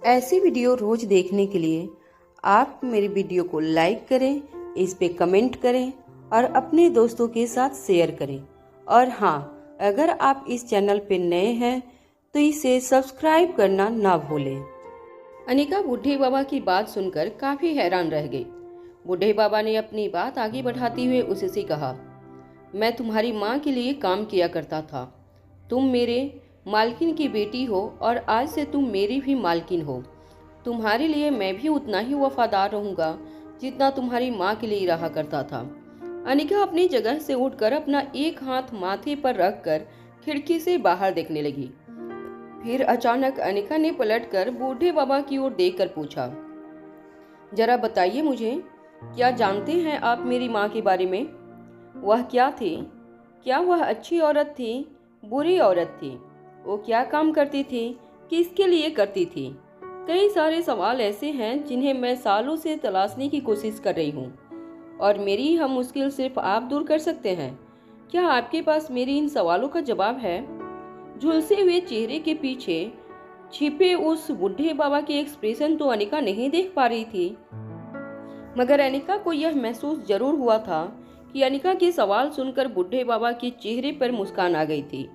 ऐसी वीडियो रोज देखने के लिए आप मेरी वीडियो को लाइक करें, इस पे कमेंट करें और अपने दोस्तों के साथ शेयर करें। और हाँ, अगर आप इस चैनल पे नए हैं तो इसे सब्सक्राइब करना ना भूलें। अनिका बूढ़े बाबा की बात सुनकर काफी हैरान रह गई। बूढ़े बाबा ने अपनी बात आगे बढ़ाते हुए उससे कहा, मैं तुम्हारी माँ के लिए काम किया करता था। तुम मेरे मालकिन की बेटी हो और आज से तुम मेरी भी मालकिन हो। तुम्हारे लिए मैं भी उतना ही वफादार रहूंगा जितना तुम्हारी माँ के लिए रहा करता था। अनिका अपनी जगह से उठकर अपना एक हाथ माथे पर रखकर खिड़की से बाहर देखने लगी। फिर अचानक अनिका ने पलटकर बूढ़े बाबा की ओर देखकर पूछा, जरा बताइए मुझे, क्या जानते हैं आप मेरी माँ के बारे में? वह क्या थी? क्या वह अच्छी औरत थी, बुरी औरत थी? वो क्या काम करती थी, किसके लिए करती थी? कई सारे सवाल ऐसे हैं जिन्हें मैं सालों से तलाशने की कोशिश कर रही हूँ और मेरी यह मुश्किल सिर्फ आप दूर कर सकते हैं। क्या आपके पास मेरी इन सवालों का जवाब है? झुलसे हुए चेहरे के पीछे छिपे उस बूढ़े बाबा के एक्सप्रेशन तो अनिका नहीं देख पा रही थी, मगर अनिका को यह महसूस जरूर हुआ था कि अनिका के सवाल सुनकर बूढ़े बाबा के चेहरे पर मुस्कान आ गई थी।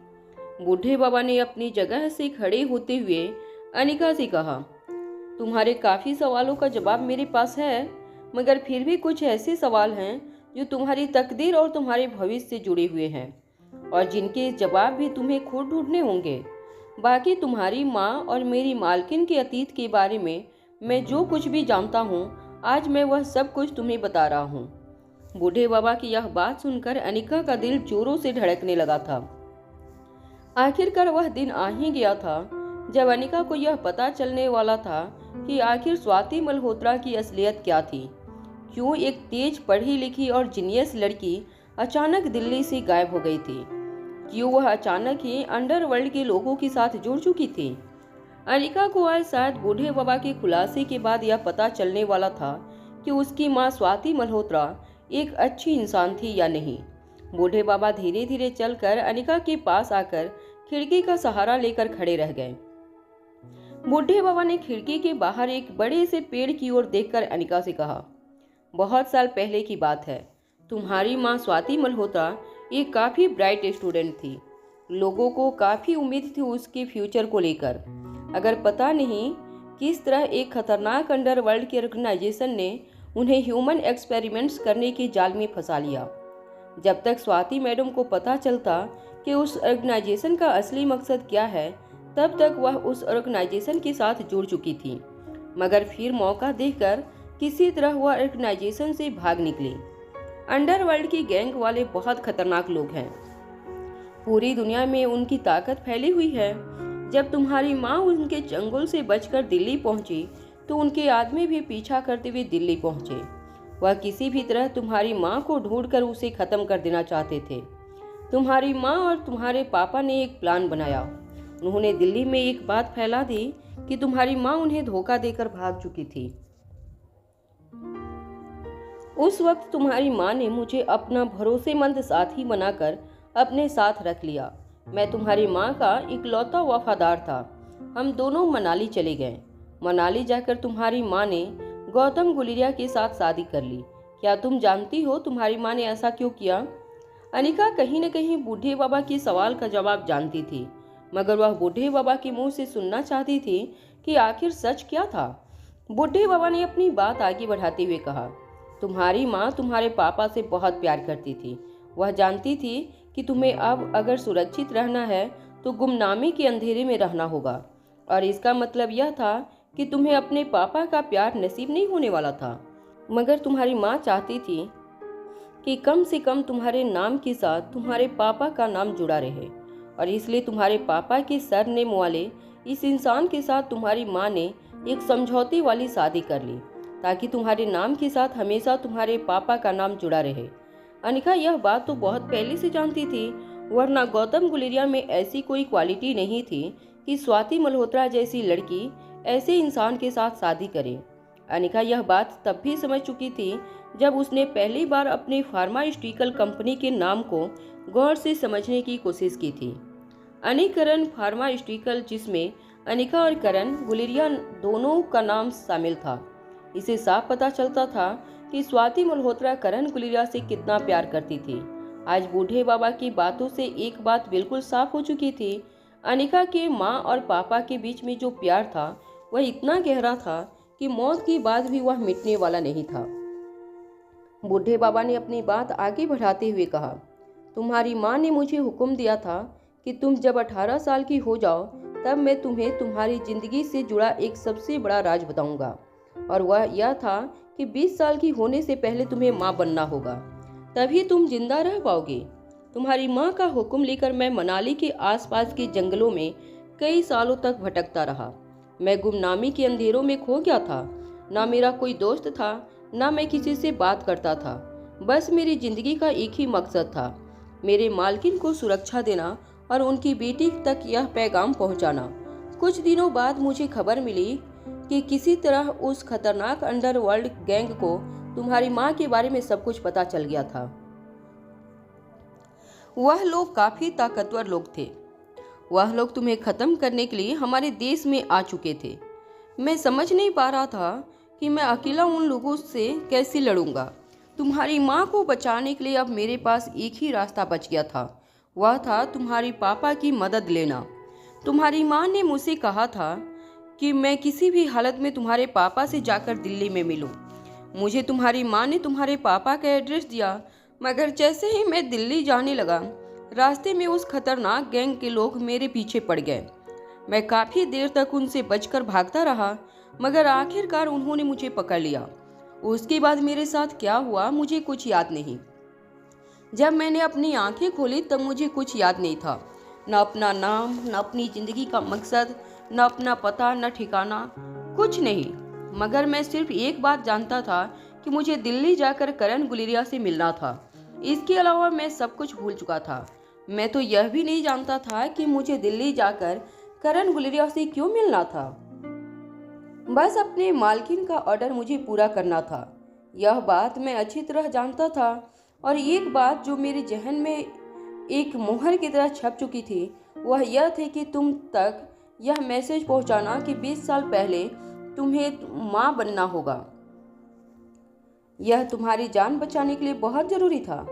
बूढ़े बाबा ने अपनी जगह से खड़े होते हुए अनिका से कहा, तुम्हारे काफी सवालों का जवाब मेरे पास है, मगर फिर भी कुछ ऐसे सवाल हैं जो तुम्हारी तकदीर और तुम्हारे भविष्य से जुड़े हुए हैं और जिनके जवाब भी तुम्हें खुद ढूंढने होंगे। बाकी तुम्हारी माँ और मेरी मालकिन के अतीत के बारे में मैं जो कुछ भी जानता हूँ, आज मैं वह सब कुछ तुम्हें बता रहा हूँ। बूढ़े बाबा की यह बात सुनकर अनिका का दिल जोरों से धड़कने लगा था। आखिरकार वह दिन आ ही गया था जब अनिका को यह पता चलने वाला था कि आखिर स्वाति मल्होत्रा की असलियत क्या थी। क्यों एक तेज पढ़ी लिखी और जीनियस लड़की अचानक दिल्ली से गायब हो गई थी? क्यों वह अचानक ही अंडरवर्ल्ड के लोगों के साथ जुड़ चुकी थी? अनिका को आज शायद बूढ़े बाबा के खुलासे के बाद यह पता चलने वाला था कि उसकी माँ स्वाति मल्होत्रा एक अच्छी इंसान थी या नहीं। बूढ़े बाबा धीरे धीरे चलकर अनिका के पास आकर खिड़की का सहारा लेकर खड़े रह गए। बूढ़े बाबा ने खिड़की के बाहर एक बड़े से पेड़ की ओर देखकर अनिका से कहा, बहुत साल पहले की बात है। तुम्हारी माँ स्वाति मल्होत्रा एक काफी ब्राइट स्टूडेंट थी। लोगों को काफी उम्मीद थी उसके फ्यूचर को लेकर। अगर पता नहीं किस तरह एक खतरनाक अंडरवर्ल्ड के ऑर्गेनाइजेशन ने उन्हें ह्यूमन एक्सपेरिमेंट्स करने के जाल में फंसा लिया। जब तक स्वाति मैडम को पता चलता कि उस ऑर्गेनाइजेशन का असली मकसद क्या है, तब तक वह उस ऑर्गेनाइजेशन के साथ जुड़ चुकी थी। मगर फिर मौका देखकर किसी तरह वह ऑर्गेनाइजेशन से भाग निकली। अंडरवर्ल्ड की गैंग वाले बहुत खतरनाक लोग हैं। पूरी दुनिया में उनकी ताकत फैली हुई है। जब तुम्हारी माँ उनके चंगुल से बचकर दिल्ली पहुंची तो उनके आदमी भी पीछा करते हुए दिल्ली पहुंचे। वह किसी भी तरह तुम्हारी माँ को ढूंढकर उसे खत्म कर देना चाहते थे। तुम्हारी माँ और तुम्हारे पापा ने एक प्लान बनाया। उन्होंने दिल्ली में एक बात फैला दी कि तुम्हारी माँ उन्हें धोखा देकर भाग चुकी थी। उस वक्त तुम्हारी माँ ने मुझे अपना भरोसेमंद साथी बनाकर अपने साथ रख लिया। मैं तुम्हारी माँ का इकलौता वफादार था। हम दोनों मनाली चले गए। मनाली जाकर तुम्हारी माँ ने गौतम गुलेरिया के साथ शादी कर ली। क्या तुम जानती हो तुम्हारी माँ ने ऐसा क्यों किया? अनिका कहीं न कहीं बूढ़े बाबा के सवाल का जवाब जानती थी, मगर वह बूढ़े बाबा के मुंह से सुनना चाहती थी कि आखिर सच क्या था। बूढ़े बाबा ने अपनी बात आगे बढ़ाते हुए कहा, तुम्हारी माँ तुम्हारे पापा से बहुत प्यार करती थी। वह जानती थी कि तुम्हें अब अगर सुरक्षित रहना है तो गुमनामी के अंधेरे में रहना होगा, और इसका मतलब यह था कि तुम्हें अपने पापा का प्यार नसीब नहीं होने वाला था। मगर तुम्हारी माँ चाहती थी कि कम से कम तुम्हारे नाम के साथ तुम्हारे पापा का नाम जुड़ा रहे, और इसलिए तुम्हारे पापा के सरनेम वाले इस इंसान के साथ तुम्हारी माँ ने एक समझौते वाली शादी कर ली ताकि तुम्हारे नाम के साथ हमेशा तुम्हारे पापा का नाम जुड़ा रहे। अनिका यह बात तो बहुत पहले से जानती थी, वरना गौतम गुलेरिया में ऐसी कोई क्वालिटी नहीं थी कि स्वाति मल्होत्रा जैसी लड़की ऐसे इंसान के साथ शादी करे। अनिका यह बात तब भी समझ चुकी थी जब उसने पहली बार अपने फार्मास्यूटिकल कंपनी के नाम को गौर से समझने की कोशिश की थी। अनिकरण फार्मास्यूटिकल, जिसमें अनिका और करण गुलेरिया दोनों का नाम शामिल था। इसे साफ पता चलता था कि स्वाति मल्होत्रा करण गुलेरिया से कितना प्यार करती थी। आज बूढ़े बाबा की बातों से एक बात बिल्कुल साफ हो चुकी थी। अनिका के माँ और पापा के बीच में जो प्यार था वह इतना गहरा था कि मौत के बाद भी वह मिटने वाला नहीं था। बूढ़े बाबा ने अपनी बात आगे बढ़ाते हुए कहा, तुम्हारी माँ ने मुझे हुक्म दिया था कि तुम जब 18 साल की हो जाओ तब मैं तुम्हें तुम्हारी जिंदगी से जुड़ा एक सबसे बड़ा राज बताऊंगा, और वह यह था कि 20 साल की होने से पहले तुम्हें माँ बनना होगा, तभी तुम जिंदा रह पाओगे। तुम्हारी माँ का हुक्म लेकर मैं मनाली के आसपास के जंगलों में कई सालों तक भटकता रहा। मैं गुमनामी के अंधेरों में खो गया था। ना मेरा कोई दोस्त था, ना मैं किसी से बात करता था। बस मेरी जिंदगी का एक ही मकसद था, मेरे मालकिन को सुरक्षा देना और उनकी बेटी तक यह पैगाम पहुंचाना। कुछ दिनों बाद मुझे खबर मिली कि किसी तरह उस खतरनाक अंडरवर्ल्ड गैंग को तुम्हारी माँ के बारे में सब कुछ पता चल गया था। वह लोग काफी ताकतवर लोग थे। वह लोग तुम्हें खत्म करने के लिए हमारे देश में आ चुके थे। मैं समझ नहीं पा रहा था कि मैं अकेला उन लोगों से कैसे लड़ूंगा। तुम्हारी माँ को बचाने के लिए अब मेरे पास एक ही रास्ता बच गया था, वह था तुम्हारी पापा की मदद लेना। तुम्हारी माँ ने मुझसे कहा था कि मैं किसी भी हालत में तुम्हारे पापा से जाकर दिल्ली में मिलूं। मुझे तुम्हारी माँ ने तुम्हारे पापा का एड्रेस दिया, मगर जैसे ही मैं दिल्ली जाने लगा, रास्ते में उस खतरनाक गैंग के लोग मेरे पीछे पड़ गए। मैं काफ़ी देर तक उनसे बचकर भागता रहा, मगर आखिरकार उन्होंने मुझे पकड़ लिया। उसके बाद मेरे साथ क्या हुआ मुझे कुछ याद नहीं। जब मैंने अपनी आंखें खोली तब मुझे कुछ याद नहीं था, न अपना नाम, न अपनी ज़िंदगी का मकसद, न अपना पता, न ठिकाना, कुछ नहीं। मगर मैं सिर्फ एक बात जानता था कि मुझे दिल्ली जाकर करण गुलेरिया से मिलना था। इसके अलावा मैं सब कुछ भूल चुका था। मैं तो यह भी नहीं जानता था कि मुझे दिल्ली जाकर करण गुलेरिया से क्यों मिलना था। बस अपने मालकिन का ऑर्डर मुझे पूरा करना था, यह बात मैं अच्छी तरह जानता था। और एक बात जो मेरे जहन में एक मोहर की तरह छप चुकी थी वह यह थी कि तुम तक यह मैसेज पहुंचाना कि 20 साल पहले तुम्हें माँ बनना होगा। यह तुम्हारी जान बचाने के लिए बहुत जरूरी था।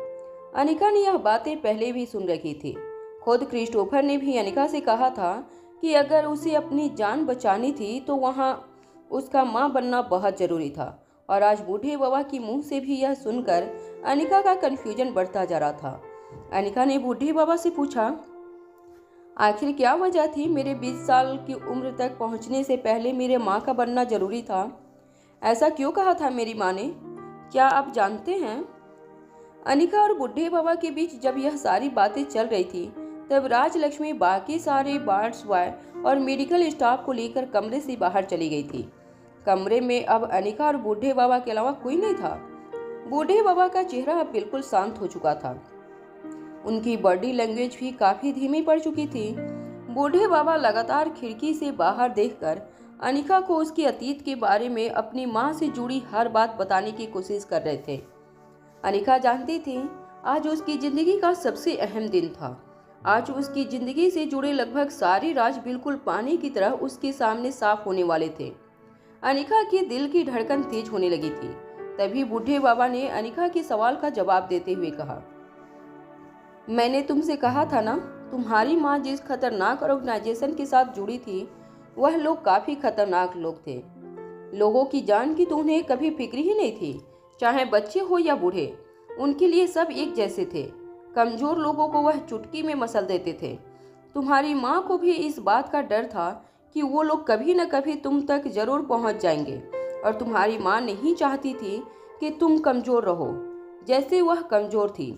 अनिका ने यह बातें पहले भी सुन रखी थी। खुद क्रिस्टोफर ने भी अनिका से कहा था कि अगर उसे अपनी जान बचानी थी तो वहाँ उसका माँ बनना बहुत जरूरी था। और आज बूढ़े बाबा की मुंह से भी यह सुनकर अनिका का कन्फ्यूजन बढ़ता जा रहा था। अनिका ने बूढ़े बाबा से पूछा, आखिर क्या वजह थी मेरे 20 साल की उम्र तक पहुंचने से पहले मेरे माँ का बनना जरूरी था? ऐसा क्यों कहा था मेरी माँ ने? क्या आप जानते हैं? अनिका और बूढ़े बाबा के बीच जब यह सारी बातें चल रही थी तब राजलक्ष्मी बाकी सारे वार्ड्स बॉय और मेडिकल स्टाफ को लेकर कमरे से बाहर चली गई थी। कमरे में अब अनिका और बूढ़े बाबा के अलावा कोई नहीं था। बूढ़े बाबा का चेहरा अब बिल्कुल शांत हो चुका था। उनकी बॉडी लैंग्वेज भी काफी धीमी पड़ चुकी थी। बूढ़े बाबा लगातार खिड़की से बाहर देखकर अनिका को उसके अतीत के बारे में अपनी माँ से जुड़ी हर बात बताने की कोशिश कर रहे थे। अनिका जानती थी आज उसकी जिंदगी का सबसे अहम दिन था। आज उसकी जिंदगी से जुड़े लगभग सारे राज बिल्कुल पानी की तरह उसके सामने साफ होने वाले थे। अनिका के दिल की धड़कन तेज होने लगी थी। तभी बूढ़े बाबा ने अनिका के सवाल का जवाब देते हुए कहा, मैंने तुमसे कहा था ना, तुम्हारी माँ जिस खतरनाक ऑर्गेनाइजेशन के साथ जुड़ी थी वह लोग काफी खतरनाक लोग थे। लोगों की जान की तो उन्हें कभी फिक्र ही नहीं थी, चाहे बच्चे हो या बूढ़े, उनके लिए सब एक जैसे थे। कमजोर लोगों को वह चुटकी में मसल देते थे। तुम्हारी माँ को भी इस बात का डर था कि वो लोग कभी न कभी तुम तक जरूर पहुंच जाएंगे, और तुम्हारी माँ नहीं चाहती थी कि तुम कमजोर रहो जैसे वह कमजोर थी।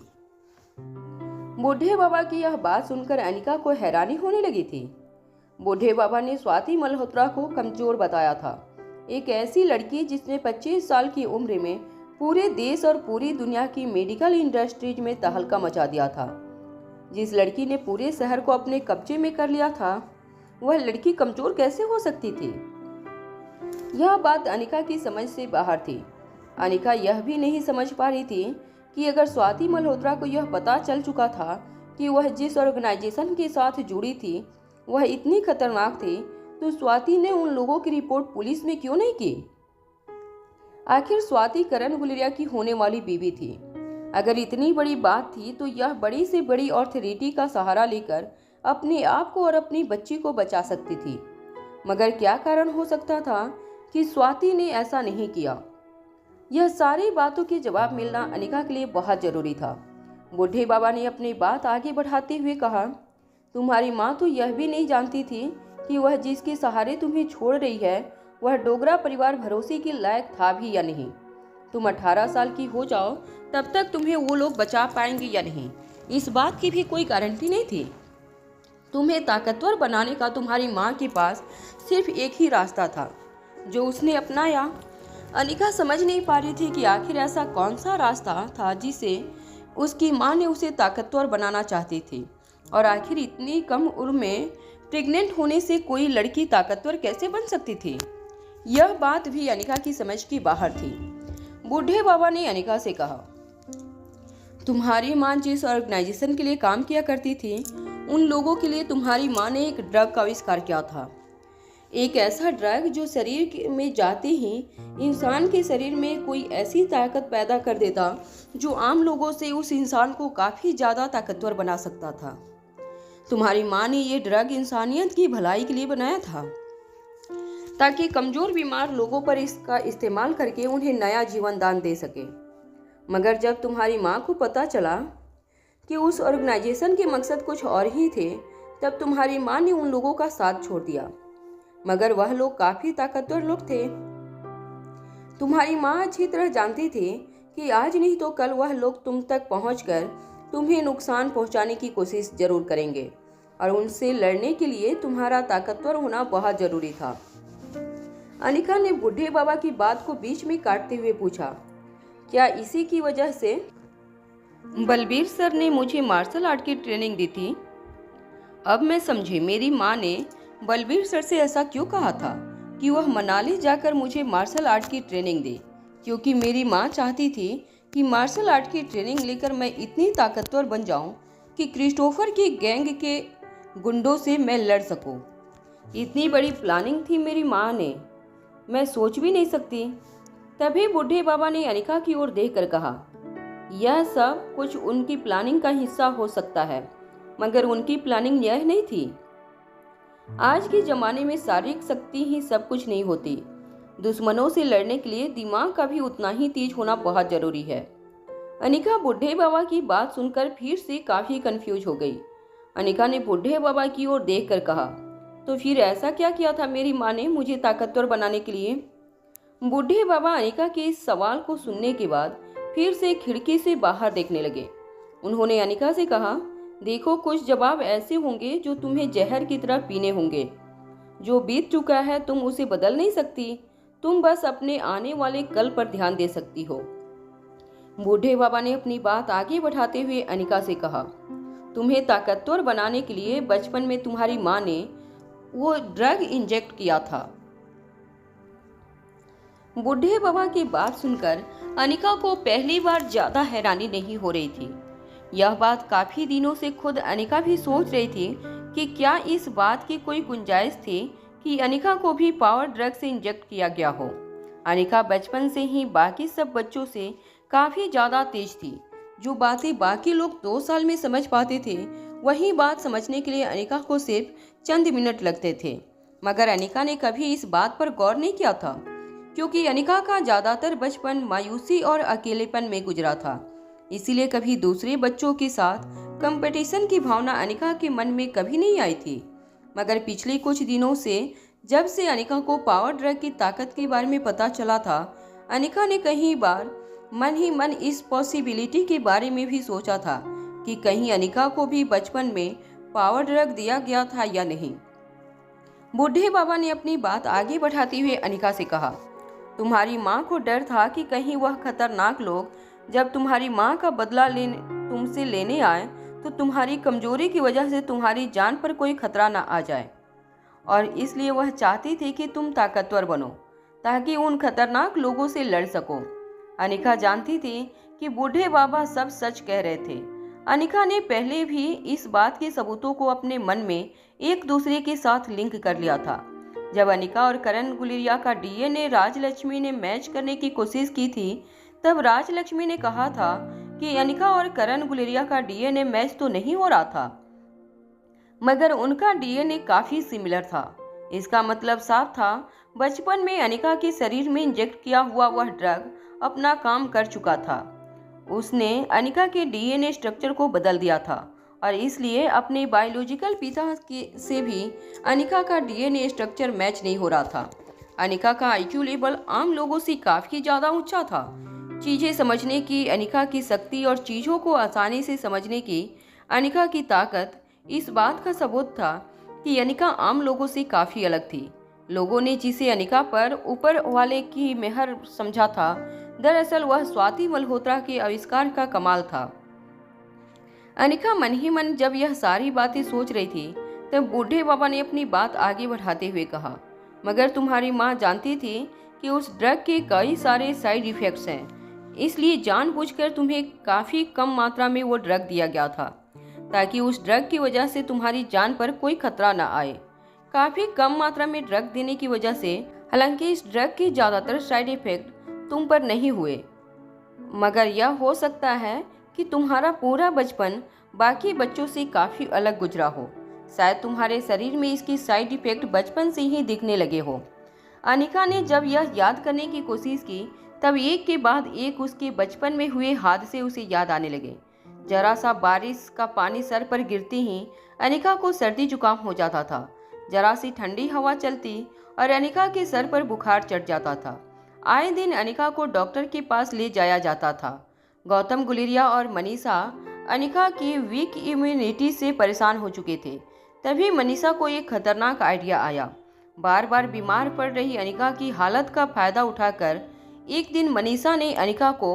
बूढ़े बाबा की यह बात सुनकर अनिका को हैरानी होने लगी थी। बूढ़े बाबा ने स्वाति मल्होत्रा को कमजोर बताया था, एक ऐसी लड़की जिसने 25 साल की उम्र में पूरे देश और पूरी दुनिया की मेडिकल इंडस्ट्रीज में तहलका मचा दिया था। जिस लड़की ने पूरे शहर को अपने कब्जे में कर लिया था, वह लड़की कमजोर कैसे हो सकती थी? यह बात अनिका की समझ से बाहर थी। अनिका यह भी नहीं समझ पा रही थी कि अगर स्वाति मल्होत्रा को यह पता चल चुका था कि वह जिस ऑर्गेनाइजेशन के साथ जुड़ी थी वह इतनी खतरनाक थी, तो स्वाति ने उन लोगों की रिपोर्ट पुलिस में क्यों नहीं की? आखिर स्वाति करण गुलेरिया की होने वाली बीवी थी। अगर इतनी बड़ी बात थी तो यह बड़ी से बड़ी अथॉरिटी का सहारा लेकर अपने आप को और अपनी बच्ची को बचा सकती थी। मगर क्या कारण हो सकता था कि स्वाति ने ऐसा नहीं किया? यह सारी बातों के जवाब मिलना अनिका के लिए बहुत जरूरी था। बूढ़े बाबा ने अपनी बात आगे बढ़ाते हुए कहा, तुम्हारी माँ तो यह भी नहीं जानती थी कि वह जिसके सहारे तुम्हें छोड़ रही है वह डोगरा परिवार भरोसे के लायक था भी या नहीं। तुम 18 साल की हो जाओ तब तक तुम्हें वो लोग बचा पाएंगे या नहीं, इस बात की भी कोई गारंटी नहीं थी। तुम्हें ताकतवर बनाने का तुम्हारी माँ के पास सिर्फ एक ही रास्ता था जो उसने अपनाया। अनिका समझ नहीं पा रही थी कि आखिर ऐसा कौन सा रास्ता था जिसे उसकी माँ ने उसे ताकतवर बनाना चाहती थी, और आखिर इतनी कम उम्र में प्रेग्नेंट होने से कोई लड़की ताकतवर कैसे बन सकती थी? यह बात भी अनिका की समझ के बाहर थी। बूढ़े बाबा ने अनिका से कहा, तुम्हारी माँ जिस ऑर्गेनाइजेशन के लिए काम किया करती थी उन लोगों के लिए तुम्हारी माँ ने एक ड्रग का आविष्कार किया था। एक ऐसा ड्रग जो शरीर में जाते ही इंसान के शरीर में कोई ऐसी ताकत पैदा कर देता जो आम लोगों से उस इंसान को काफ़ी ज़्यादा ताकतवर बना सकता था। तुम्हारी माँ ने ये ड्रग इंसानियत की भलाई के लिए बनाया था ताकि कमज़ोर बीमार लोगों पर इसका इस्तेमाल करके उन्हें नया जीवन दान दे सके। मगर जब तुम्हारी माँ को पता चला कि उस ऑर्गेनाइजेशन के मकसद कुछ और ही थे, तब तुम्हारी माँ ने उन लोगों का साथ छोड़ दिया। मगर वह लोग काफ़ी ताकतवर लोग थे। तुम्हारी माँ अच्छी तरह जानती थी कि आज नहीं तो कल वह लोग तुम तक पहुंचकर तुम्हें नुकसान पहुंचाने की कोशिश जरूर करेंगे, और उनसे लड़ने के लिए तुम्हारा ताकतवर होना बहुत ज़रूरी था। अनिका ने बूढ़े बाबा की बात को बीच में काटते हुए पूछा, क्या इसी की वजह से बलबीर सर ने मुझे मार्शल आर्ट की ट्रेनिंग दी थी? अब मैं समझी मेरी माँ ने बलबीर सर से ऐसा क्यों कहा था कि वह मनाली जाकर मुझे मार्शल आर्ट की ट्रेनिंग दे, क्योंकि मेरी माँ चाहती थी कि मार्शल आर्ट की ट्रेनिंग लेकर मैं इतनी ताकतवर बन जाऊं कि क्रिस्टोफर की गैंग के गुंडों से मैं लड़ सकूं। इतनी बड़ी प्लानिंग थी मेरी माँ ने, मैं सोच भी नहीं सकती। तभी बूढ़े बाबा ने अनिका की ओर देखकर कहा, यह सब कुछ उनकी प्लानिंग का हिस्सा हो सकता है, मगर उनकी प्लानिंग यह नहीं थी। आज के ज़माने में शारीरिक शक्ति ही सब कुछ नहीं होती। दुश्मनों से लड़ने के लिए दिमाग का भी उतना ही तेज होना बहुत ज़रूरी है। अनिका बूढ़े बाबा की बात सुनकर फिर से काफ़ी कंफ्यूज हो गई। अनिका ने बूढ़े बाबा की ओर देखकर कहा, तो फिर ऐसा क्या किया था मेरी माँ ने मुझे ताकतवर बनाने के लिए? बूढ़े बाबा अनिका के इस सवाल को सुनने के बाद फिर से खिड़की से बाहर देखने लगे। उन्होंने अनिका से कहा, देखो कुछ जवाब ऐसे होंगे जो तुम्हें जहर की तरह पीने होंगे। जो बीत चुका है तुम उसे बदल नहीं सकती, तुम बस अपने आने वाले कल पर ध्यान दे सकती हो। बूढ़े बाबा ने अपनी बात आगे बढ़ाते हुए अनिका से कहा, तुम्हें ताकतवर बनाने के लिए बचपन में तुम्हारी माँ ने वो ड्रग इंजेक्ट किया था। बूढ़े बाबा की बात सुनकर अनिका को पहली बार ज्यादा हैरानी नहीं हो रही थी। यह बात काफी दिनों से खुद अनिका भी सोच रही थी कि क्या इस बात की कोई गुंजाइश थी कि अनिका को भी पावर ड्रग से इंजेक्ट किया गया हो। अनिका बचपन से ही बाकी सब बच्चों से काफी ज्यादा तेज थी। जो बातें बाकी लोग 2 साल में समझ पाते थे, वही बात समझने के लिए अनिका को सिर्फ चंद मिनट लगते थे। मगर अनिका ने कभी इस बात पर गौर नहीं किया था, क्योंकि अनिका का ज़्यादातर बचपन मायूसी और अकेलेपन में गुजरा था। इसीलिए कभी दूसरे बच्चों के साथ कंपटीशन की भावना अनिका के मन में कभी नहीं आई थी। मगर पिछले कुछ दिनों से जब से अनिका को पावर ड्रग की ताकत के बारे में पता चला था, अनिका ने कई बार मन ही मन इस पॉसिबिलिटी के बारे में भी सोचा था कि कहीं अनिका को भी बचपन में पावर ड्रग दिया गया था या नहीं। बूढ़े बाबा ने अपनी बात आगे बढ़ाते हुए अनिका से कहा, तुम्हारी माँ को डर था कि कहीं वह खतरनाक लोग जब तुम्हारी माँ का बदला तुमसे लेने आए तो तुम्हारी कमजोरी की वजह से तुम्हारी जान पर कोई खतरा ना आ जाए, और इसलिए वह चाहती थी कि तुम ताकतवर बनो ताकि उन खतरनाक लोगों से लड़ सको। अनिका जानती थी कि बूढ़े बाबा सब सच कह रहे थे। अनिका ने पहले भी इस बात के सबूतों को अपने मन में एक दूसरे के साथ लिंक कर लिया था। जब अनिका और करण गुलेरिया का डीएनए राजलक्ष्मी ने मैच करने की कोशिश की थी, तब राजलक्ष्मी ने कहा था कि अनिका और करण गुलेरिया का डीएनए मैच तो नहीं हो रहा था, मगर उनका डीएनए काफी सिमिलर था। इसका मतलब साफ था, बचपन में अनिका के शरीर में इंजेक्ट किया हुआ वह ड्रग अपना काम कर चुका था। उसने अनिका के डीएनए स्ट्रक्चर को बदल दिया था और इसलिए अपने बायोलॉजिकल पिता से भी अनिका का डीएनए स्ट्रक्चर मैच नहीं हो रहा था। अनिका का आईक्यू लेवल आम लोगों से काफी ज्यादा ऊंचा था। चीजें समझने की अनिका की शक्ति और चीजों को आसानी से समझने की अनिका की ताकत इस बात का सबूत था कि अनिका आम लोगों से काफी अलग थी। लोगों ने जिसे अनिका पर ऊपर वाले की मेहर समझा था, दरअसल वह स्वाति मल्होत्रा के आविष्कार का कमाल था। अनिका मन ही मन जब यह सारी बातें सोच रही थी, तब बूढ़े बाबा ने अपनी बात आगे बढ़ाते हुए कहा, मगर तुम्हारी माँ जानती थी कि उस ड्रग के कई सारे साइड इफेक्ट्स हैं, इसलिए जानबूझकर तुम्हें काफी कम मात्रा में वो ड्रग दिया गया था, ताकि उस ड्रग की वजह से तुम्हारी जान पर कोई खतरा न आए। काफी कम मात्रा में ड्रग देने की वजह से, हालांकि इस ड्रग के ज्यादातर साइड इफेक्ट तुम पर नहीं हुए, मगर यह हो सकता है कि तुम्हारा पूरा बचपन बाकी बच्चों से काफी अलग गुजरा हो। शायद तुम्हारे शरीर में इसकी साइड इफेक्ट बचपन से ही दिखने लगे हो। अनिका ने जब यह याद करने की कोशिश की, तब एक के बाद एक उसके बचपन में हुए हादसे उसे याद आने लगे। जरा सा बारिश का पानी सर पर गिरते ही अनिका को सर्दी जुकाम हो जाता था। जरा सी ठंडी हवा चलती और अनिका के सर पर बुखार चढ़ जाता था। आए दिन अनिका को डॉक्टर के पास ले जाया जाता था। गौतम गुलेरिया और मनीषा अनिका की वीक इम्यूनिटी से परेशान हो चुके थे। तभी मनीषा को एक खतरनाक आइडिया आया। बार बार बीमार पड़ रही अनिका की हालत का फायदा उठाकर एक दिन मनीषा ने अनिका को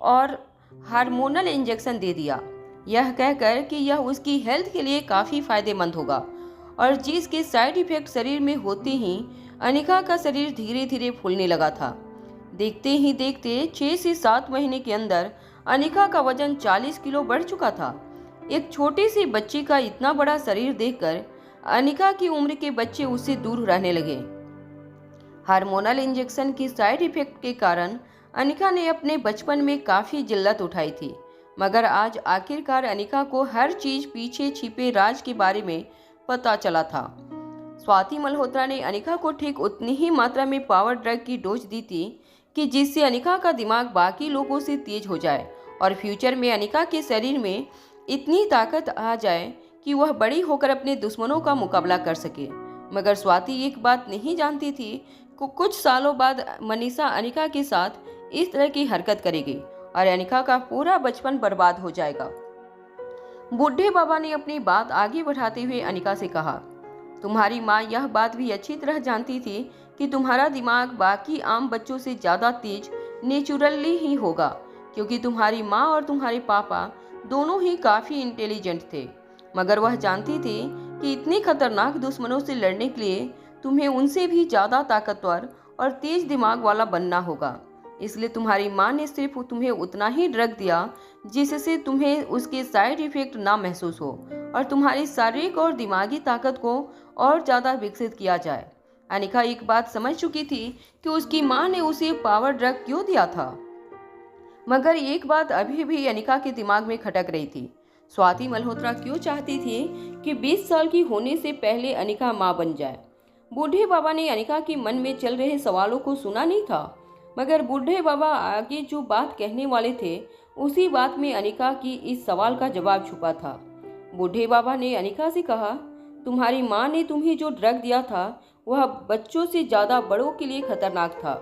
और हार्मोनल इंजेक्शन दे दिया, यह कहकर कि यह उसकी हेल्थ के लिए काफ़ी फायदेमंद होगा, और जिसके साइड इफेक्ट शरीर में होते ही अनिका का शरीर धीरे धीरे फूलने लगा था। देखते ही देखते 6 से 7 महीने के अंदर अनिका का वजन 40 किलो बढ़ चुका था। एक छोटी सी बच्ची का इतना बड़ा शरीर देखकर अनिका की उम्र के बच्चे उससे दूर रहने लगे। हार्मोनल इंजेक्शन की साइड इफेक्ट के कारण अनिका ने अपने बचपन में काफ़ी जिल्लत उठाई थी, मगर आज आखिरकार अनिका को हर चीज़ पीछे छिपे राज के बारे में पता चला था। स्वाति मल्होत्रा ने अनिका को ठीक उतनी ही मात्रा में पावर ड्रग की डोज दी थी कि जिससे अनिका का दिमाग बाकी लोगों से तेज हो जाए और फ्यूचर में अनिका के शरीर में इतनी ताकत आ जाए कि वह बड़ी होकर अपने दुश्मनों का मुकाबला कर सके। मगर स्वाति एक बात नहीं जानती थी कि कुछ सालों बाद मनीषा अनिका के साथ इस तरह की हरकत करेगी और अनिका का पूरा बचपन बर्बाद हो जाएगा। बूढ़े बाबा ने अपनी बात आगे बढ़ाते हुए अनिका से कहा, तुम्हारी माँ यह बात भी अच्छी तरह जानती थी कि तुम्हारा दिमाग बाकी आम बच्चों से ज़्यादा तेज नेचुरली ही होगा, क्योंकि तुम्हारी माँ और तुम्हारे पापा दोनों ही काफ़ी इंटेलिजेंट थे। मगर वह जानती थी कि इतने खतरनाक दुश्मनों से लड़ने के लिए तुम्हें उनसे भी ज़्यादा ताकतवर और तेज दिमाग वाला बनना होगा। इसलिए तुम्हारी माँ ने सिर्फ तुम्हें उतना ही ड्रग दिया जिससे तुम्हें उसके साइड इफेक्ट ना महसूस हो और तुम्हारी शारीरिक और दिमागी ताकत को और ज़्यादा विकसित किया जाए। अनिका एक बात समझ चुकी थी कि उसकी माँ ने उसे पावर ड्रग क्यों दिया था, मगर एक बात अभी भी अनिका के दिमाग में खटक रही थी। स्वाति मल्होत्रा क्यों चाहती थी कि 20 साल की होने से पहले अनिका माँ बन जाए। बूढ़े बाबा ने अनिका के मन में चल रहे सवालों को सुना नहीं था, मगर बूढ़े बाबा आगे जो बात कहने वाले थे उसी बात में अनिका की इस सवाल का जवाब छुपा था। बूढ़े बाबा ने अनिका से कहा, तुम्हारी माँ ने तुम्हें जो ड्रग दिया था वह बच्चों से ज़्यादा बड़ों के लिए खतरनाक था।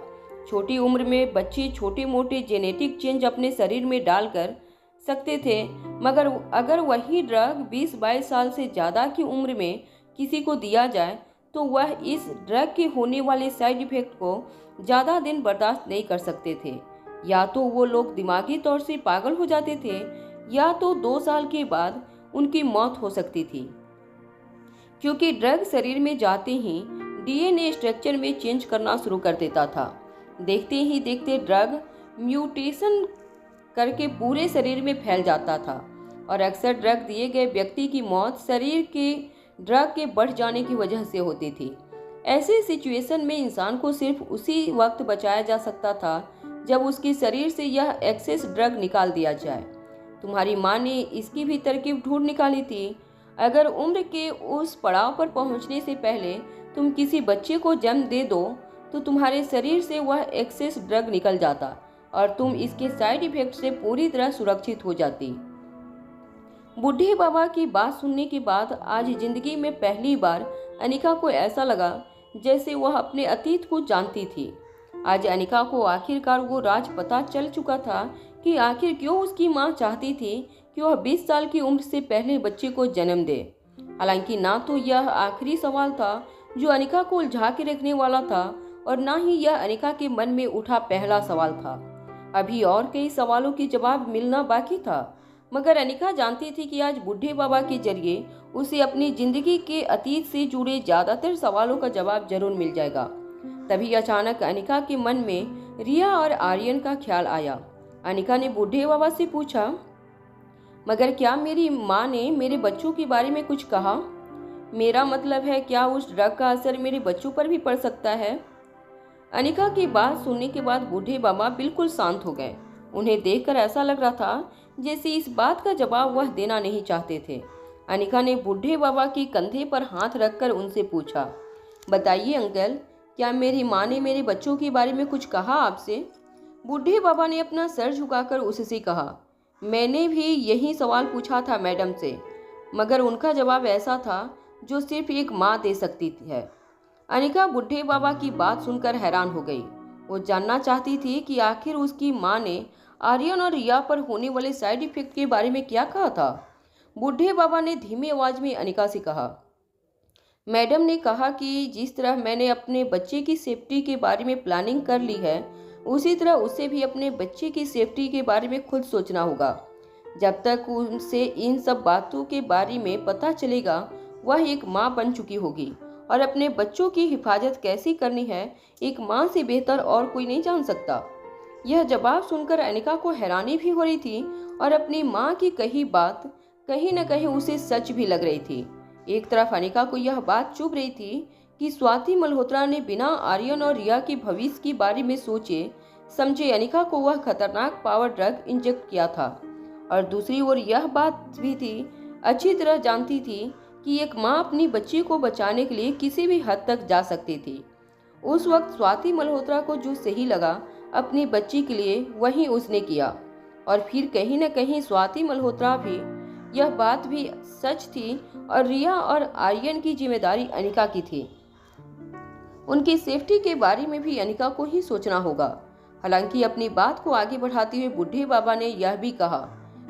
छोटी उम्र में बच्चे छोटे मोटे जेनेटिक चेंज अपने शरीर में डाल कर सकते थे, मगर अगर वही ड्रग 20-22 साल से ज़्यादा की उम्र में किसी को दिया जाए तो वह इस ड्रग के होने वाले साइड इफेक्ट को ज़्यादा दिन बर्दाश्त नहीं कर सकते थे। या तो वो लोग दिमागी तौर से पागल हो जाते थे या तो 2 साल के बाद उनकी मौत हो सकती थी, क्योंकि ड्रग शरीर में जाते ही डीएनए स्ट्रक्चर में चेंज करना शुरू कर देता था। देखते ही देखते ड्रग म्यूटेशन करके पूरे शरीर में फैल जाता था और अक्सर ड्रग दिए गए व्यक्ति की मौत शरीर के ड्रग के बढ़ जाने की वजह से होती थी। ऐसे सिचुएशन में इंसान को सिर्फ उसी वक्त बचाया जा सकता था जब उसके शरीर से यह एक्सेस ड्रग निकाल दिया जाए। तुम्हारी माँ ने इसकी भी तरकीब ढूंढ निकाली थी। अगर उम्र के उस पड़ाव पर पहुंचने से पहले तुम किसी बच्चे को जन्म दे दो तो तुम्हारे शरीर से वह एक्सेस ड्रग निकल जाता और तुम इसके साइड इफेक्ट से पूरी तरह सुरक्षित हो जाती। बूढ़े बाबा की बात सुनने के बाद आज जिंदगी में पहली बार अनिका को ऐसा लगा जैसे वह अपने अतीत को जानती थी। आज अनिका को आखिरकार वो राज पता चल चुका था कि आखिर क्यों उसकी माँ चाहती थी कि वह 20 साल की उम्र से पहले बच्चे को जन्म दे। हालांकि ना तो यह आखिरी सवाल था जो अनिका को उलझा के रखने वाला था और ना ही यह अनिका के मन में उठा पहला सवाल था। अभी और कई सवालों के जवाब मिलना बाकी था, मगर अनिका जानती थी कि आज बूढ़े बाबा के जरिए उसे अपनी जिंदगी के अतीत से जुड़े ज्यादातर सवालों का जवाब जरूर मिल जाएगा। तभी अचानक अनिका के मन में रिया और आर्यन का ख्याल आया। अनिका ने बूढ़े बाबा से पूछा, मगर क्या मेरी माँ ने मेरे बच्चों के बारे में कुछ कहा? मेरा मतलब है, क्या उस ड्रग का असर मेरे बच्चों पर भी पड़ सकता है? अनिका की बात सुनने के बाद बूढ़े बाबा बिल्कुल शांत हो गए। उन्हें देखकर ऐसा लग रहा था जैसे इस बात का जवाब वह देना नहीं चाहते थे। अनिका ने बूढ़े बाबा के कंधे पर हाथ रखकर उनसे पूछा, बताइए अंकल, क्या मेरी माँ ने मेरे बच्चों के बारे में कुछ कहा आपसे? बूढ़े बाबा ने अपना सर झुकाकर उससे कहा, मैंने भी यही सवाल पूछा था मैडम से, मगर उनका जवाब ऐसा था जो सिर्फ एक माँ दे सकती है। अनिका बूढ़े बाबा की बात सुनकर हैरान हो गई। वो जानना चाहती थी कि आखिर उसकी माँ ने आर्यन और रिया पर होने वाले साइड इफेक्ट के बारे में क्या कहा था। बूढ़े बाबा ने धीमी आवाज में अनिका से कहा, मैडम ने कहा कि जिस तरह मैंने अपने बच्चे की सेफ्टी के बारे में प्लानिंग कर ली है, उसी तरह उसे भी अपने बच्चे की सेफ्टी के बारे में खुद सोचना होगा। जब तक उनसे इन सब बातों के बारे में पता चलेगा, वह एक माँ बन चुकी होगी और अपने बच्चों की हिफाजत कैसी करनी है एक माँ से बेहतर और कोई नहीं जान सकता। यह जवाब सुनकर अनिका को हैरानी भी हो रही थी और अपनी माँ की कही बात कहीं न कहीं उसे सच भी लग रही थी। एक तरफ अनिका को यह बात चुभ रही थी कि स्वाति मल्होत्रा ने बिना आर्यन और रिया के भविष्य के बारे में सोचे समझे अनिका को वह खतरनाक पावर ड्रग इंजेक्ट किया था, और दूसरी ओर यह बात भी थी अच्छी तरह जानती थी कि एक माँ अपनी बच्ची को बचाने के लिए किसी भी हद तक जा सकती थी। उस वक्त स्वाति मल्होत्रा को जो सही लगा अपनी बच्ची के लिए वही उसने किया, और फिर कहीं न कहीं स्वाति मल्होत्रा भी यह बात भी सच थी और रिया और आर्यन की जिम्मेदारी अनिका की थी। उनकी सेफ्टी के बारे में भी अनिका को ही सोचना होगा। हालांकि अपनी बात को आगे बढ़ाते हुए बूढ़े बाबा ने यह भी कहा,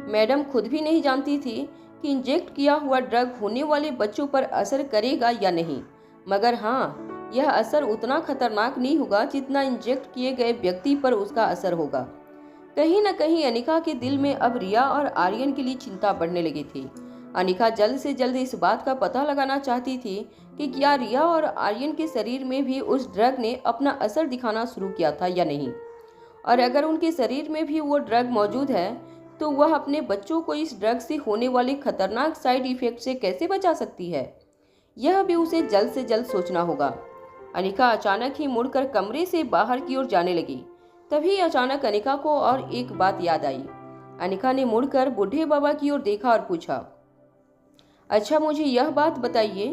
मैडम खुद भी नहीं जानती थी कि इंजेक्ट किया हुआ ड्रग होने वाले बच्चों पर असर करेगा या नहीं, मगर हाँ, यह असर उतना खतरनाक नहीं होगा जितना इंजेक्ट किए गए व्यक्ति पर उसका असर होगा। कहीं न कहीं अनिका के दिल में अब रिया और आर्यन के लिए चिंता बढ़ने लगी थी। अनिका जल्द से जल्द इस बात का पता लगाना चाहती थी कि क्या रिया और आर्यन के शरीर में भी उस ड्रग ने अपना असर दिखाना शुरू किया था या नहीं, और अगर उनके शरीर में भी वो ड्रग मौजूद है तो वह अपने बच्चों को इस ड्रग से होने वाले खतरनाक साइड इफेक्ट से कैसे बचा सकती है। यह भी उसे जल्द से जल्द सोचना होगा। अनिका अचानक ही मुड़कर कमरे से बाहर की ओर जाने लगी। तभी अचानक अनिका को और एक बात याद आई। अनिका ने मुड़कर बूढ़े बाबा की ओर देखा और पूछा, अच्छा मुझे यह बात बताइए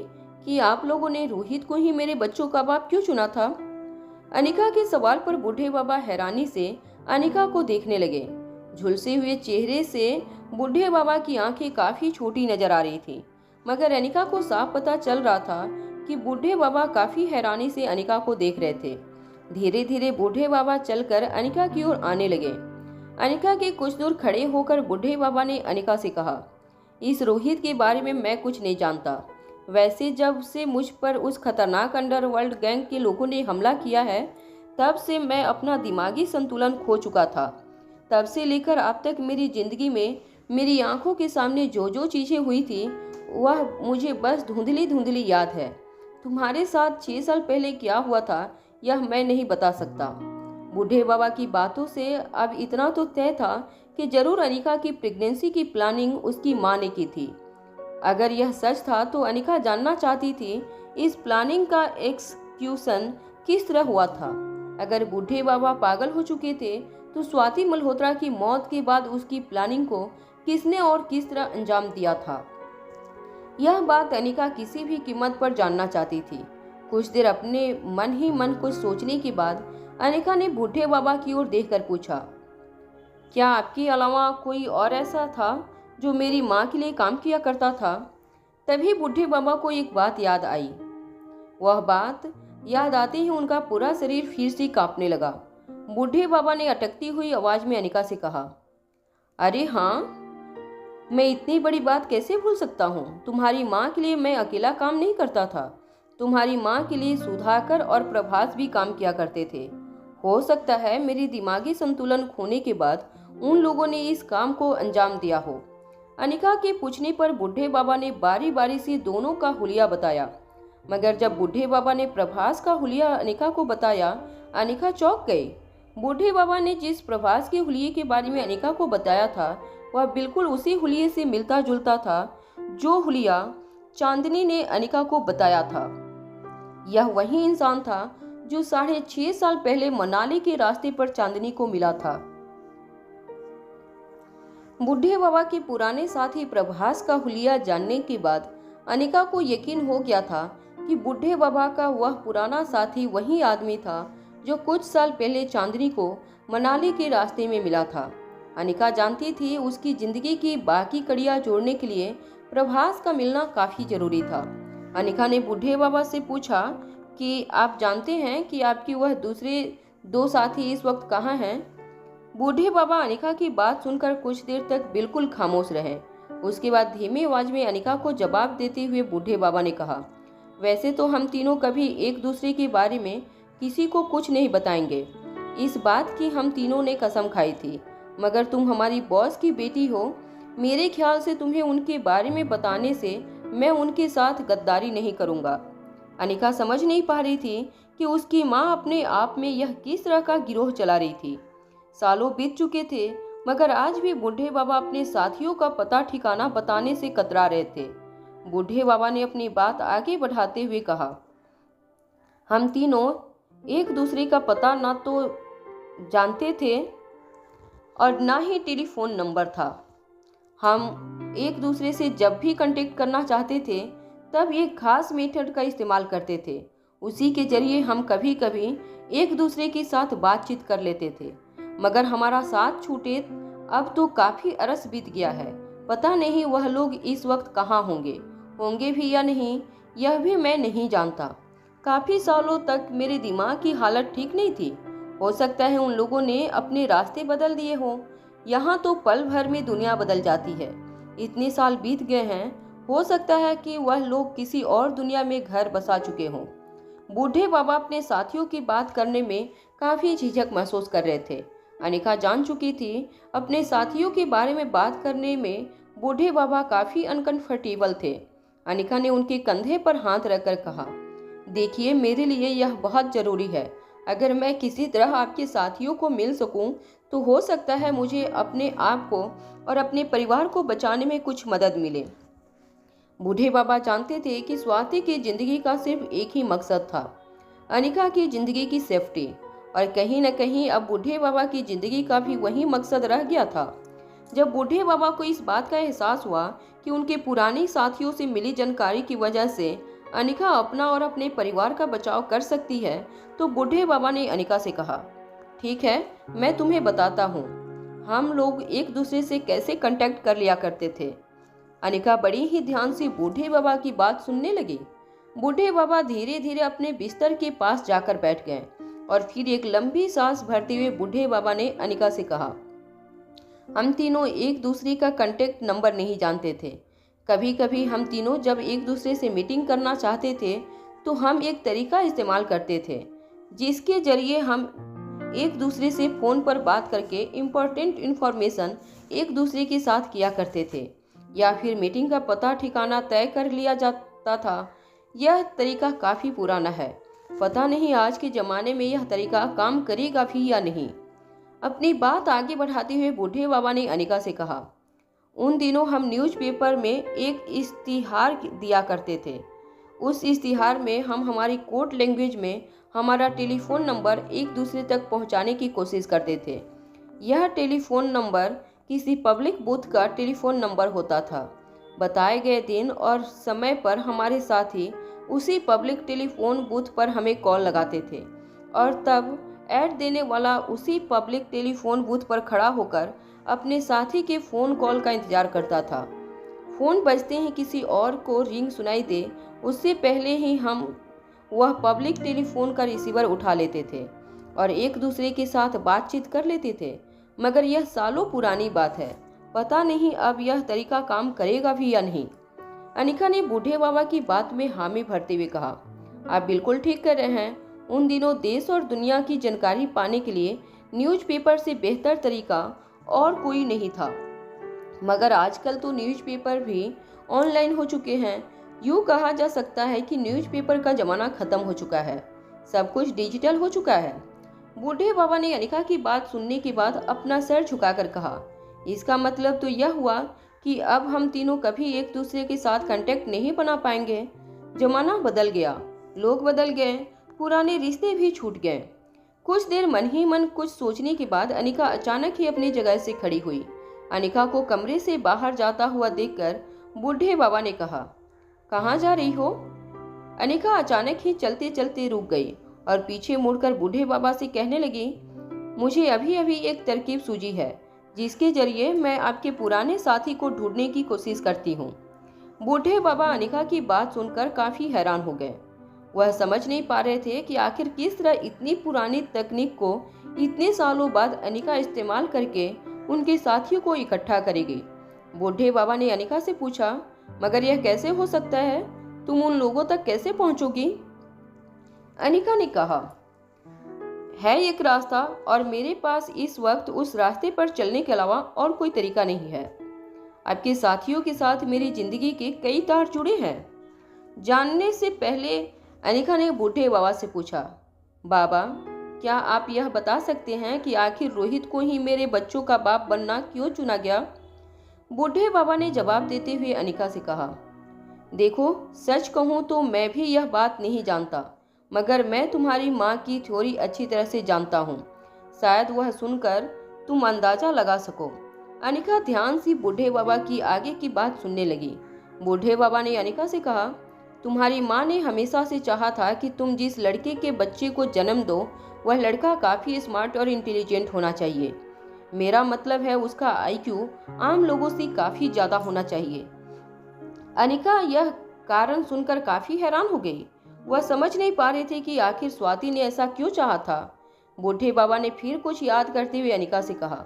कि आप लोगों ने रोहित को ही मेरे बच्चों का बाप क्यों चुना था? अनिका के सवाल पर बूढ़े बाबा हैरानी से अनिका को देखने लगे। झुलसे हुए चेहरे से बूढ़े बाबा की आंखें काफी छोटी नजर आ रही थी, मगर अनिका को साफ पता चल रहा था कि बूढ़े बाबा काफी हैरानी से अनिका को देख रहे थे। धीरे धीरे बूढ़े बाबा चलकर अनिका की ओर आने लगे। अनिका के कुछ दूर खड़े होकर बूढ़े बाबा ने अनिका से कहा, इस रोहित के बारे में मैं कुछ नहीं जानता। वैसे जब से मुझ पर उस खतरनाक अंडरवर्ल्ड गैंग के लोगों ने हमला किया है, तब से मैं अपना दिमागी संतुलन खो चुका था। तब से लेकर अब तक मेरी जिंदगी में मेरी आंखों के सामने जो जो चीजें हुई थी वह मुझे बस धुंधली धुंधली याद है। तुम्हारे साथ 6 साल पहले क्या हुआ था यह मैं नहीं बता सकता। बूढ़े बाबा की बातों से अब इतना तो तय था कि जरूर अनिका की प्रेगनेंसी की प्लानिंग उसकी माँ ने की थी। अगर यह सच था तो अनिका जानना चाहती थी इस प्लानिंग का एग्जीक्यूशन किस तरह हुआ था। अगर बूढ़े बाबा पागल हो चुके थे तो स्वाति मल्होत्रा की मौत के बाद उसकी प्लानिंग को किसने और किस तरह अंजाम दिया था। यह बात अनिका किसी भी कीमत पर जानना चाहती थी। कुछ देर अपने मन ही मन कुछ सोचने के बाद अनिका ने बूढ़े बाबा की ओर देखकर पूछा, क्या आपके अलावा कोई और ऐसा था जो मेरी माँ के लिए काम किया करता था। तभी बूढ़े बाबा को एक बात याद आई। वह बात याद आते ही उनका पूरा शरीर फिर से कांपने लगा। बूढ़े बाबा ने अटकती हुई आवाज में अनिका से कहा, अरे हाँ, मैं इतनी बड़ी बात कैसे भूल सकता हूँ। तुम्हारी माँ के लिए मैं अकेला काम नहीं करता था। तुम्हारी माँ के लिए सुधाकर और प्रभास भी काम किया करते थे। हो सकता है मेरी दिमागी संतुलन खोने के बाद उन लोगों ने इस काम को अंजाम दिया हो। अनिका के पूछने पर बूढ़े बाबा ने बारी बारी से दोनों का हुलिया बताया, मगर जब बूढ़े बाबा ने प्रभास का हुलिया अनिका को बताया, अनिका चौंक गई। बूढ़े बाबा ने जिस प्रभास के हुलिये के बारे में अनिका को बताया था वह बिल्कुल उसी हुलिये से मिलता जुलता था जो हुलिया चांदनी ने अनिका को बताया था। यह वही इंसान था जो 6.5 साल पहले मनाली के रास्ते पर चांदनी को मिला था। बूढ़े बाबा के पुराने साथी प्रभास का हुलिया जानने के बाद अनिका को यकीन हो गया था कि बूढ़े बाबा का वह पुराना साथी वही आदमी था जो कुछ साल पहले चांदनी को मनाली के रास्ते में मिला था। अनिका जानती थी उसकी जिंदगी की बाकी कड़ियां जोड़ने के लिए प्रभास का मिलना काफी जरूरी था। अनिका ने बूढ़े बाबा से पूछा कि आप जानते हैं कि आपकी वह दूसरे 2 साथी इस वक्त कहाँ हैं। बूढ़े बाबा अनिका की बात सुनकर कुछ देर तक बिल्कुल खामोश रहे। उसके बाद धीमी आवाज में अनिका को जवाब देते हुए बूढ़े बाबा ने कहा, वैसे तो हम तीनों कभी एक दूसरे के बारे में किसी को कुछ नहीं बताएंगे। इस बात की हम तीनों ने कसम खाई थी, मगर तुम हमारी बॉस की बेटी हो। मेरे ख्याल से तुम्हें उनके बारे में बताने से मैं उनके साथ गद्दारी नहीं करूंगा। अनिका समझ नहीं पा रही थी कि उसकी माँ अपने आप में यह किस तरह का गिरोह चला रही थी। सालों बीत चुके थे, मगर आज भी बूढ़े बाबा अपने साथियों का पता ठिकाना बताने से कतरा रहे थे। बूढ़े बाबा ने अपनी बात आगे बढ़ाते हुए कहा, हम तीनों एक दूसरे का पता ना तो जानते थे और ना ही टेलीफोन नंबर था। हम एक दूसरे से जब भी कांटेक्ट करना चाहते थे तब एक खास मेथड का इस्तेमाल करते थे। उसी के जरिए हम कभी कभी एक दूसरे के साथ बातचीत कर लेते थे, मगर हमारा साथ छूटे अब तो काफ़ी अरस बीत गया है। पता नहीं वह लोग इस वक्त कहाँ होंगे भी या नहीं, यह भी मैं नहीं जानता। काफ़ी सालों तक मेरे दिमाग की हालत ठीक नहीं थी। हो सकता है उन लोगों ने अपने रास्ते बदल दिए हों। यहाँ तो पल भर में दुनिया बदल जाती है। इतने साल बीत गए हैं, हो सकता है कि वह लोग किसी और दुनिया में घर बसा चुके हों। बूढ़े बाबा अपने साथियों की बात करने में काफ़ी झिझक महसूस कर रहे थे। अनिका जान चुकी थी अपने साथियों के बारे में बात करने में बूढ़े बाबा काफ़ी अनकंफर्टेबल थे। अनिका ने उनके कंधे पर हाथ रखकर कहा, देखिए, मेरे लिए यह बहुत ज़रूरी है। अगर मैं किसी तरह आपके साथियों को मिल सकूं, तो हो सकता है मुझे अपने आप को और अपने परिवार को बचाने में कुछ मदद मिले। बूढ़े बाबा जानते थे कि स्वाति की जिंदगी का सिर्फ एक ही मकसद था, अनिका की जिंदगी की सेफ्टी, और कहीं न कहीं अब बूढ़े बाबा की जिंदगी का भी वही मकसद रह गया था। जब बूढ़े बाबा को इस बात का एहसास हुआ कि उनके पुराने साथियों से मिली जानकारी की वजह से अनिका अपना और अपने परिवार का बचाव कर सकती है, तो बूढ़े बाबा ने अनिका से कहा, ठीक है, मैं तुम्हें बताता हूँ हम लोग एक दूसरे से कैसे कांटेक्ट कर लिया करते थे। अनिका बड़ी ही ध्यान से बूढ़े बाबा की बात सुनने लगी। बूढ़े बाबा धीरे धीरे अपने बिस्तर के पास जाकर बैठ गए और फिर एक लंबी सांस भरते हुए बूढ़े बाबा ने अनिका से कहा, हम तीनों एक दूसरे का कांटेक्ट नंबर नहीं जानते थे। कभी कभी हम तीनों जब एक दूसरे से मीटिंग करना चाहते थे तो हम एक तरीका इस्तेमाल करते थे जिसके जरिए हम एक दूसरे से फ़ोन पर बात करके इम्पोर्टेंट इन्फॉर्मेशन एक दूसरे के साथ किया करते थे, या फिर मीटिंग का पता ठिकाना तय कर लिया जाता था। यह तरीका काफ़ी पुराना है, पता नहीं आज के ज़माने में यह तरीका काम करेगा भी या नहीं। अपनी बात आगे बढ़ाते हुए बूढ़े बाबा ने अनिका से कहा, उन दिनों हम न्यूज़पेपर में एक इश्तिहार दिया करते थे। उस इश्तिहार में हम हमारी कोड लैंग्वेज में हमारा टेलीफोन नंबर एक दूसरे तक पहुंचाने की कोशिश करते थे। यह टेलीफोन नंबर किसी पब्लिक बूथ का टेलीफोन नंबर होता था। बताए गए दिन और समय पर हमारे साथी उसी पब्लिक टेलीफोन बूथ पर हमें कॉल लगाते थे और तब ऐड देने वाला उसी पब्लिक टेलीफोन बूथ पर खड़ा होकर अपने साथी के फ़ोन कॉल का इंतज़ार करता था। फ़ोन बजते ही किसी और को रिंग सुनाई दे, उससे पहले ही हम वह पब्लिक टेलीफोन का रिसीवर उठा लेते थे और एक दूसरे के साथ बातचीत कर लेते थे। मगर यह सालों पुरानी बात है, पता नहीं अब यह तरीका काम करेगा भी या नहीं। अनिका ने बूढ़े बाबा की बात में हामी भरते हुए कहा, आप बिल्कुल ठीक कर रहे हैं। उन दिनों देश और दुनिया की जानकारी पाने के लिए न्यूज़पेपर से बेहतर तरीका और कोई नहीं था। मगर आजकल तो न्यूज़पेपर भी ऑनलाइन हो चुके हैं। यूँ कहा जा सकता है कि न्यूज़पेपर का ज़माना ख़त्म हो चुका है, सब कुछ डिजिटल हो चुका है। बूढ़े बाबा ने अनिका की बात सुनने के बाद अपना सर झुकाकर कहा, इसका मतलब तो यह हुआ कि अब हम तीनों कभी एक दूसरे के साथ कांटेक्ट नहीं बना पाएंगे। जमाना बदल गया, लोग बदल गए, पुराने रिश्ते भी छूट गए। कुछ देर मन ही मन कुछ सोचने के बाद अनिका अचानक ही अपनी जगह से खड़ी हुई। अनिका को कमरे से बाहर जाता हुआ देखकर बूढ़े बाबा ने कहा, कहाँ जा रही हो? अनिका अचानक ही चलते चलते रुक गई और पीछे मुड़कर बूढ़े बाबा से कहने लगी, मुझे अभी अभी एक तरकीब सूझी है जिसके जरिए मैं आपके पुराने साथी को ढूंढने की कोशिश करती हूँ। बूढ़े बाबा अनिका की बात सुनकर काफी हैरान हो गए। वह समझ नहीं पा रहे थे कि आखिर किस तरह इतनी पुरानी तकनीक को इतने सालों बाद अनिका इस्तेमाल करके उनके साथियों को इकट्ठा करेगी। बूढ़े बाबा ने अनिका से पूछा, मगर यह कैसे हो सकता है? तुम उन लोगों तक कैसे पहुंचोगी? अनिका ने कहा, है एक रास्ता और मेरे पास इस वक्त उस रास्ते पर चलने के अलावा और कोई तरीका नहीं है। आपके साथियों के साथ मेरी जिंदगी के कई तार जुड़े हैं। जानने से पहले अनिका ने बूढ़े बाबा से पूछा, बाबा क्या आप यह बता सकते हैं कि आखिर रोहित को ही मेरे बच्चों का बाप बनना क्यों चुना गया? बूढ़े बाबा ने जवाब देते हुए अनिका से कहा, देखो सच कहूँ तो मैं भी यह बात नहीं जानता, मगर मैं तुम्हारी माँ की थ्योरी अच्छी तरह से जानता हूँ। शायद वह सुनकर तुम अंदाजा लगा सको। अनिका ध्यान से बूढ़े बाबा की आगे की बात सुनने लगी। बूढ़े बाबा ने अनिका से कहा, तुम्हारी माँ ने हमेशा से चाहा था कि तुम जिस लड़के के बच्चे को जन्म दो वह लड़का काफ़ी स्मार्ट और इंटेलिजेंट होना चाहिए। मेरा मतलब है उसका आईक्यू आम लोगों से काफ़ी ज़्यादा होना चाहिए। अनिका यह कारण सुनकर काफ़ी हैरान हो गई। वह समझ नहीं पा रहे थे कि आखिर स्वाति ने ऐसा क्यों चाहा था। बूढ़े बाबा ने फिर कुछ याद करते हुए अनिका से कहा,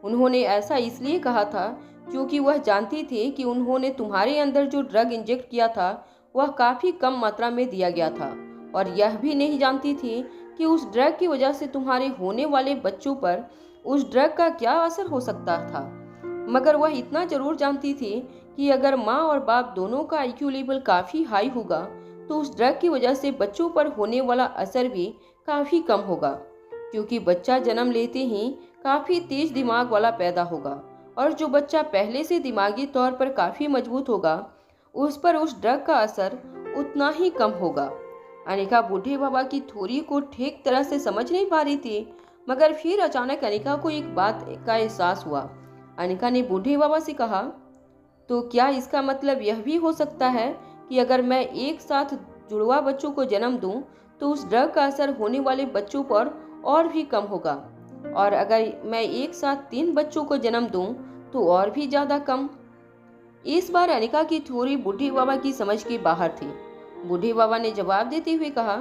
उन्होंने ऐसा इसलिए कहा था क्योंकि वह जानती थी कि उन्होंने तुम्हारे अंदर जो ड्रग इंजेक्ट किया था वह काफ़ी कम मात्रा में दिया गया था, और यह भी नहीं जानती थी कि उस ड्रग की वजह से तुम्हारे होने वाले बच्चों पर उस ड्रग का क्या असर हो सकता था। मगर वह इतना जरूर जानती थी कि अगर माँ और बाप दोनों का आईक्यू लेवल काफ़ी हाई होगा तो उस ड्रग की वजह से बच्चों पर होने वाला असर भी काफ़ी कम होगा, क्योंकि बच्चा जन्म लेते ही काफ़ी तेज दिमाग वाला पैदा होगा और जो बच्चा पहले से दिमागी तौर पर काफ़ी मजबूत होगा उस पर उस ड्रग का असर उतना ही कम होगा। अनिका बूढ़े बाबा की थ्योरी को ठीक तरह से समझ नहीं पा रही थी, मगर फिर अचानक अनिका को एक बात का एहसास हुआ। अनिका ने बूढ़े बाबा से कहा, तो क्या इसका मतलब यह भी हो सकता है कि अगर मैं एक साथ जुड़वा बच्चों को जन्म दूं तो उस ड्रग का असर होने वाले बच्चों पर और भी कम होगा, और अगर मैं एक साथ 3 बच्चों को जन्म दूं तो और भी ज़्यादा कम? इस बार अनिका की थ्योरी बूढ़े बाबा की समझ के बाहर थी। बूढ़े बाबा ने जवाब देते हुए कहा,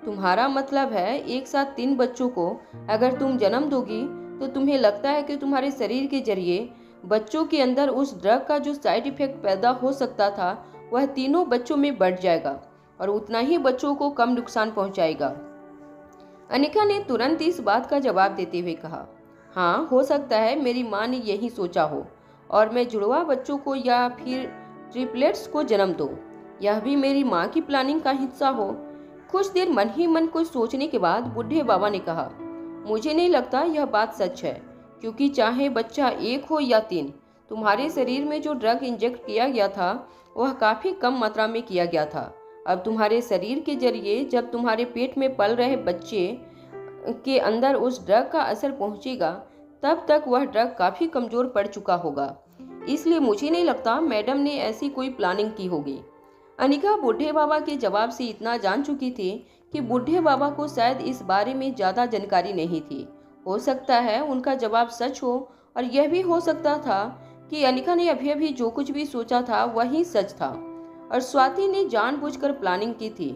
तुम्हारा मतलब है एक साथ 3 बच्चों को अगर तुम जन्म दोगी तो तुम्हें लगता है कि तुम्हारे शरीर के जरिए बच्चों के अंदर उस ड्रग का जो साइड इफेक्ट पैदा हो सकता था वह तीनों बच्चों में बढ़ जाएगा और उतना ही बच्चों को कम नुकसान पहुंचाएगा। अनिका ने तुरंत इस बात का जवाब देते हुए कहा, हाँ हो सकता है मेरी माँ ने यही सोचा हो और मैं जुड़वा बच्चों को या फिर ट्रिपलेट्स को जन्म दूं, यह भी मेरी माँ की प्लानिंग का हिस्सा हो। कुछ देर मन ही मन कुछ सोचने के बाद बूढ़े बाबा ने कहा, मुझे नहीं लगता यह बात सच है, क्योंकि चाहे बच्चा 1 हो या 3, तुम्हारे शरीर में जो ड्रग इंजेक्ट किया गया था वह काफ़ी कम मात्रा में किया गया था। अब तुम्हारे शरीर के जरिए जब तुम्हारे पेट में पल रहे बच्चे के अंदर उस ड्रग का असर पहुंचेगा, तब तक वह ड्रग काफ़ी कमज़ोर पड़ चुका होगा। इसलिए मुझे नहीं लगता मैडम ने ऐसी कोई प्लानिंग की होगी। अनिका बूढ़े बाबा के जवाब से इतना जान चुकी थी कि बूढ़े बाबा को शायद इस बारे में ज़्यादा जानकारी नहीं थी। हो सकता है उनका जवाब सच हो, और यह भी हो सकता था कि अनिका ने अभी अभी जो कुछ भी सोचा था वही सच था और स्वाति ने जानबूझकर प्लानिंग की थी।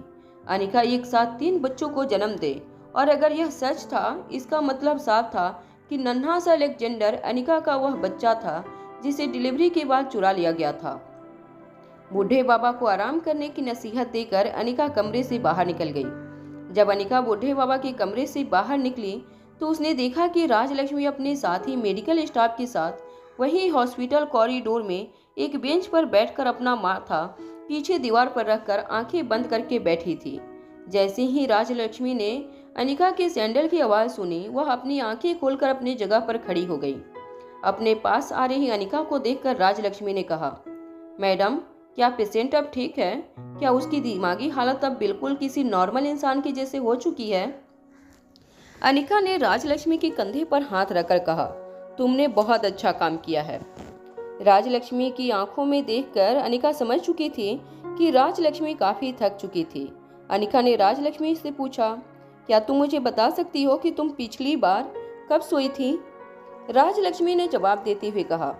अनिका एक साथ 3 बच्चों को जन्म दे, और अगर यह सच था, इसका मतलब साफ था कि नन्हा सा अलेक्जेंडर अनिका का वह बच्चा था जिसे डिलीवरी के बाद चुरा लिया गया था। बूढ़े बाबा को आराम करने की नसीहत देकर अनिका कमरे से बाहर निकल गई। जब अनिका बूढ़े बाबा के कमरे से बाहर निकली तो उसने देखा कि राजलक्ष्मी अपने साथी मेडिकल स्टाफ के साथ वही हॉस्पिटल कॉरिडोर में एक बेंच पर बैठकर अपना माथा पीछे दीवार पर रखकर आंखें बंद करके बैठी थी। जैसे ही राजलक्ष्मी ने अनिका के सैंडल की आवाज़ सुनी, वह अपनी आंखें खोलकर अपनी जगह पर खड़ी हो गई। अपने पास आ रही अनिका को देखकर राजलक्ष्मी ने कहा, मैडम, क्या पेशेंट अब ठीक है? क्या उसकी दिमागी हालत अब बिल्कुल किसी नॉर्मल इंसान के जैसे हो चुकी है? अनिका ने राजलक्ष्मी के कंधे पर हाथ रखकर कहा, तुमने बहुत अच्छा काम किया है। राजलक्ष्मी की आंखों में देखकर अनिका समझ चुकी थी कि राजलक्ष्मी काफी थक चुकी थी। अनिका ने राजलक्ष्मी से पूछा, क्या तुम मुझे बता सकती हो कि तुम पिछली बार कब सोई थी? राजलक्ष्मी ने जवाब देते हुए कहा,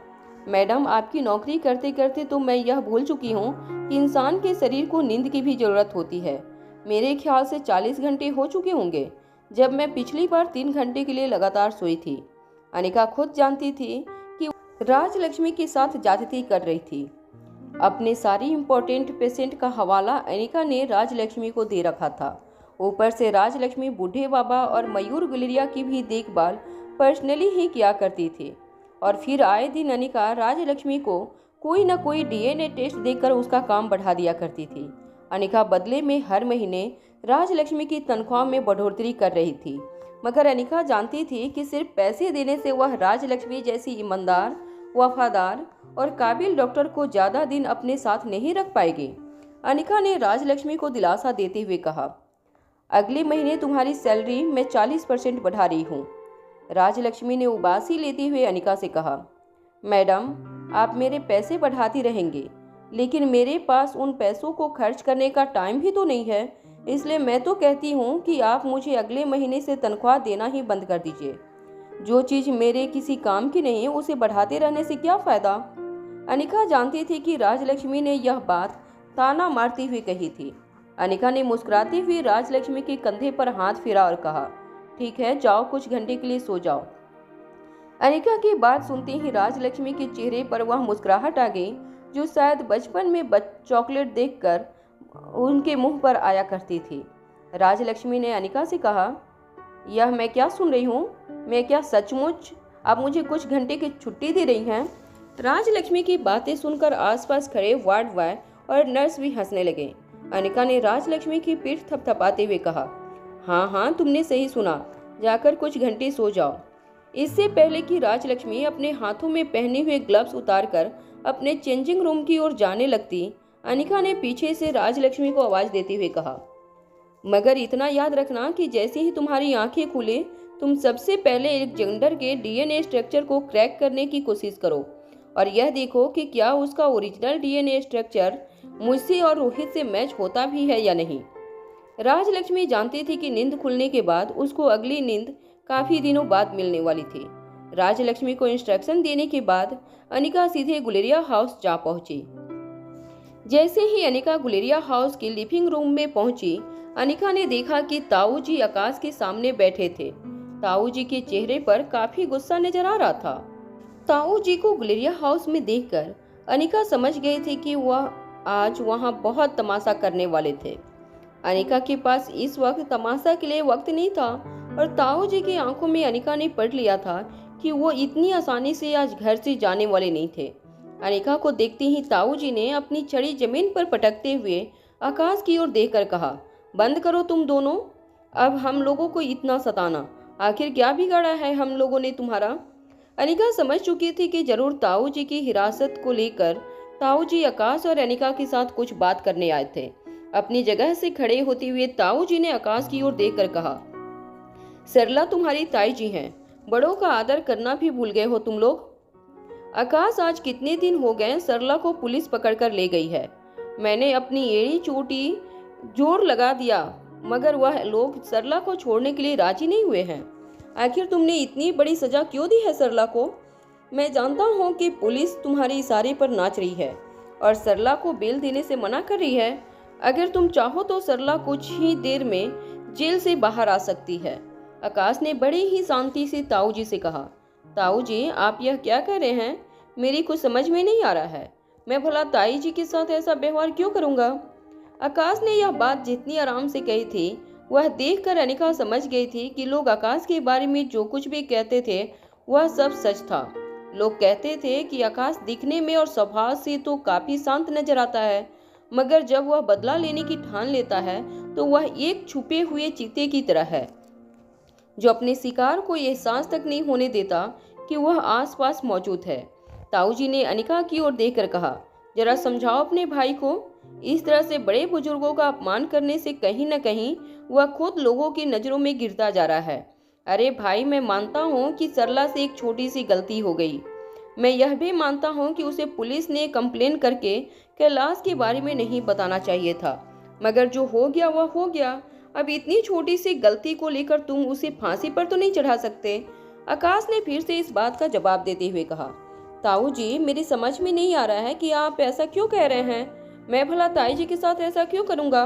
मैडम, आपकी नौकरी करते करते तो मैं यह भूल चुकी हूँ कि इंसान के शरीर को नींद की भी जरूरत होती है। मेरे ख्याल से 40 घंटे हो चुके होंगे जब मैं पिछली बार 3 घंटे के लिए लगातार सोई थी। अनिका खुद जानती थी कि राजलक्ष्मी के साथ ज्यादती कर रही थी। अपने सारी इम्पोर्टेंट पेशेंट का हवाला अनिका ने राजलक्ष्मी को दे रखा था। ऊपर से राजलक्ष्मी बूढ़े बाबा और मयूर गुलेरिया की भी देखभाल पर्सनली ही किया करती थी, और फिर आए दिन अनिका राजलक्ष्मी को कोई न कोई डीएनए टेस्ट देकर उसका काम बढ़ा दिया करती थी। अनिका बदले में हर महीने राजलक्ष्मी की तनख्वाह में बढ़ोतरी कर रही थी, मगर अनिका जानती थी कि सिर्फ पैसे देने से वह राजलक्ष्मी जैसी ईमानदार, वफादार और काबिल डॉक्टर को ज़्यादा दिन अपने साथ नहीं रख पाएगी। अनिका ने राजलक्ष्मी को दिलासा देते हुए कहा, अगले महीने तुम्हारी सैलरी मैं 40% बढ़ा रही हूँ। राजलक्ष्मी ने उबासी लेते हुए अनिका से कहा, मैडम, आप मेरे पैसे बढ़ाती रहेंगे, लेकिन मेरे पास उन पैसों को खर्च करने का टाइम भी तो नहीं है। इसलिए मैं तो कहती हूँ कि आप मुझे अगले महीने से तनख्वाह देना ही बंद कर दीजिए। जो चीज़ मेरे किसी काम की नहीं, उसे बढ़ाते रहने से क्या फ़ायदा? अनिका जानती थी कि राजलक्ष्मी ने यह बात ताना मारती हुई कही थी। अनिका ने मुस्कुराती हुई राजलक्ष्मी के कंधे पर हाथ फिरा और कहा, ठीक है, जाओ, कुछ घंटे के लिए सो जाओ। अनिका की बात सुनते ही राजलक्ष्मी के चेहरे पर वह मुस्कुराहट आ गई जो शायद बचपन में चॉकलेट देखकर उनके मुंह पर आया करती थी। राजलक्ष्मी ने अनिका से कहा, यह मैं क्या सुन रही हूँ? मैं क्या सचमुच आप मुझे कुछ घंटे की छुट्टी दे रही हैं? राजलक्ष्मी की बातें सुनकर आसपास खड़े वार्ड बॉय और नर्स भी हंसने लगे। अनिका ने राजलक्ष्मी की पीठ थपथपाते हुए कहा, हाँ हाँ, तुमने सही सुना, जाकर कुछ घंटे सो जाओ। इससे पहले कि राजलक्ष्मी अपने हाथों में पहने हुए ग्लव्स उतारकर अपने चेंजिंग रूम की ओर जाने लगती, अनिका ने पीछे से राजलक्ष्मी को आवाज़ देते हुए कहा, मगर इतना याद रखना कि जैसे ही तुम्हारी आंखें खुले, तुम सबसे पहले अलेक्जेंडर के डीएनए स्ट्रक्चर को क्रैक करने की कोशिश करो और यह देखो कि क्या उसका ओरिजिनल डीएनए स्ट्रक्चर मुझसे और रोहित से मैच होता भी है या नहीं। राजलक्ष्मी जानती थी कि नींद खुलने के बाद उसको अगली नींद काफ़ी दिनों बाद मिलने वाली थी। राजलक्ष्मी को इंस्ट्रक्शन देने के बाद अनिका सीधे गुलेरिया हाउस जा पहुंची। जैसे ही अनिका गुलेरिया हाउस के लिविंग रूम में पहुंची, अनिका ने देखा कि ताऊ जी आकाश के सामने बैठे थे। ताऊ जी के चेहरे पर काफी गुस्सा नजर आ रहा था। ताऊ जी को गुलेरिया हाउस में देखकर अनिका समझ गई थी कि वह आज वहां बहुत तमाशा करने वाले थे। अनिका के पास इस वक्त तमाशा के लिए वक्त नहीं था और ताऊ जी की आंखों में अनिका ने पढ़ लिया था कि वो इतनी आसानी से आज घर से जाने वाले नहीं थे। अनिका को देखते ही ताऊ जी ने अपनी छड़ी जमीन पर पटकते हुए आकाश की ओर देखकर कहा, बंद करो तुम दोनों, अब हम लोगों को इतना सताना, आखिर क्या बिगाड़ा है हम लोगों ने तुम्हारा? अनिका समझ चुकी थी कि जरूर ताऊ जी की हिरासत को लेकर ताऊ जी आकाश और अनिका के साथ कुछ बात करने आए थे। अपनी जगह से खड़े होते हुए ताऊ जी ने आकाश की ओर देखकर कहा, सरला तुम्हारी ताई जी हैं, बड़ों का आदर करना भी भूल गए हो तुम लोग। आकाश, आज कितने दिन हो गए सरला को पुलिस पकड़कर ले गई है। मैंने अपनी एड़ी चोटी जोर लगा दिया, मगर वह लोग सरला को छोड़ने के लिए राजी नहीं हुए हैं। आखिर तुमने इतनी बड़ी सजा क्यों दी है सरला को? मैं जानता हूँ कि पुलिस तुम्हारे इशारे पर नाच रही है और सरला को बेल देने से मना कर रही है। अगर तुम चाहो तो सरला कुछ ही देर में जेल से बाहर आ सकती है। आकाश ने बड़ी ही शांति से ताऊ जी से कहा, ताऊ जी आप यह क्या कह रहे हैं? मेरी कुछ समझ में नहीं आ रहा है। मैं भला ताई जी के साथ ऐसा व्यवहार क्यों करूंगा? आकाश ने यह बात जितनी आराम से कही थी, वह देखकर अनिका समझ गई थी कि लोग आकाश के बारे में जो कुछ भी कहते थे वह सब सच था। लोग कहते थे कि आकाश दिखने में और स्वभाव से तो काफी शांत नजर आता है, मगर जब वह बदला लेने की ठान लेता है तो वह एक छुपे हुए चीते की तरह है, जो अपने शिकार को एहसास तक नहीं होने देता कि वह आसपास मौजूद है। ताऊ जी ने अनिका की ओर देखकर कहा, जरा समझाओ अपने भाई को। इस तरह से बड़े बुजुर्गों का अपमान करने से कहीं न कहीं वह खुद लोगों की नजरों में गिरता जा रहा है। अरे भाई, मैं मानता हूँ कि सरला से एक छोटी सी गलती हो गई। मैं यह भी मानता हूँ कि उसे पुलिस ने कंप्लेन करके कैलाश के बारे में नहीं बताना चाहिए था, मगर जो हो गया वह हो गया। अब इतनी छोटी सी गलती को लेकर तुम उसे फांसी पर तो नहीं चढ़ा सकते। आकाश ने फिर से इस बात का जवाब देते हुए कहा, ताऊ जी मेरी समझ में नहीं आ रहा है कि आप ऐसा क्यों कह रहे हैं। मैं भला ताई जी के साथ ऐसा क्यों करूंगा?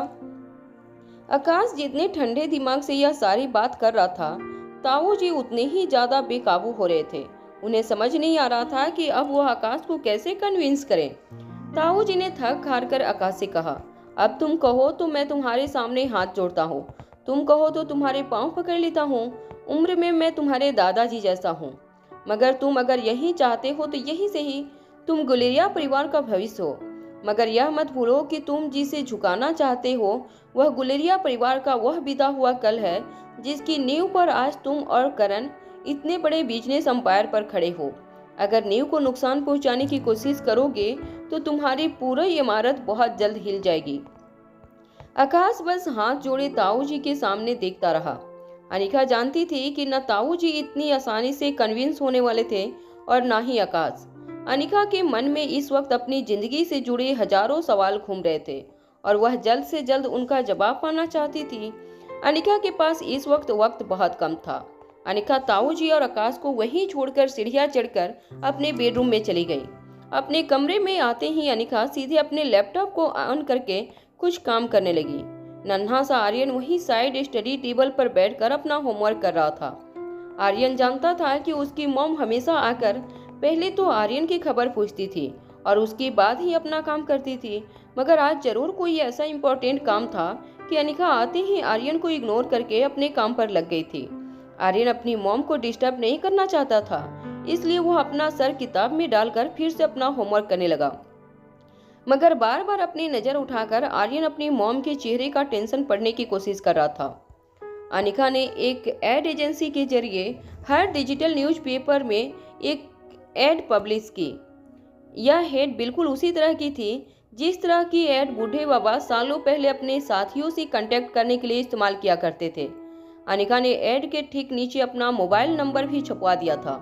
आकाश जितने ठंडे दिमाग से यह सारी बात कर रहा था, ताऊ जी उतने ही ज्यादा बेकाबू हो रहे थे। उन्हें समझ नहीं आ रहा था कि अब वह आकाश को कैसे कन्विंस करें। ताऊ जी ने थक हार कर आकाश से कहा, अब तुम कहो तो मैं तुम्हारे सामने हाथ जोड़ता हूँ, तुम कहो तो तुम्हारे पांव पकड़ लेता हूँ। उम्र में मैं तुम्हारे दादाजी जैसा हूँ, मगर तुम अगर यही चाहते हो तो यही सही। तुम गुलेरिया परिवार का भविष्य हो, मगर यह मत भूलो कि तुम जिसे झुकाना चाहते हो वह गुलेरिया परिवार का वह बीता हुआ कल है, जिसकी नींव पर आज तुम और करण इतने बड़े बिजनेस अंपायर पर खड़े हो। अगर नींव को नुकसान पहुंचाने की कोशिश करोगे तो तुम्हारी पूरी इमारत बहुत जल्द हिल जाएगी। आकाश बस हाथ जोड़े ताऊ जी के सामने देखता रहा। अनिका जानती थी कि न ताऊ जी इतनी आसानी से कन्विंस होने वाले थे और न ही आकाश। अनिका के मन में इस वक्त अपनी जिंदगी से जुड़े हजारों सवाल घूम रहे थे और वह जल्द से जल्द उनका जवाब पाना चाहती थी। अनिका के पास इस वक्त बहुत कम था। अनिका ताऊ जी और आकाश को वहीं छोड़कर सीढ़ियां चढ़कर अपने बेडरूम में चली गई। अपने कमरे में आते ही अनिका सीधे अपने लैपटॉप को ऑन करके कुछ काम करने लगी। नन्हा सा आर्यन वही साइड स्टडी टेबल पर बैठकर अपना होमवर्क कर रहा था। आर्यन जानता था कि उसकी मॉम हमेशा आकर पहले तो आर्यन की खबर पूछती थी और उसके बाद ही अपना काम करती थी, मगर आज जरूर कोई ऐसा इम्पोर्टेंट काम था कि अनिका आते ही आर्यन को इग्नोर करके अपने काम पर लग गई थी। आर्यन अपनी मॉम को डिस्टर्ब नहीं करना चाहता था, इसलिए वह अपना सर किताब में डालकर फिर से अपना होमवर्क करने लगा, मगर बार बार अपनी नजर उठाकर आर्यन अपनी मॉम के चेहरे का टेंशन पढ़ने की कोशिश कर रहा था। अनिका ने एक एड एजेंसी के जरिए हर डिजिटल न्यूज़पेपर में एक एड पब्लिश की। यह एड बिल्कुल उसी तरह की थी जिस तरह की एड बूढ़े बाबा सालों पहले अपने साथियों से कांटेक्ट करने के लिए इस्तेमाल किया करते थे। अनिका ने एड के ठीक नीचे अपना मोबाइल नंबर भी छपवा दिया था।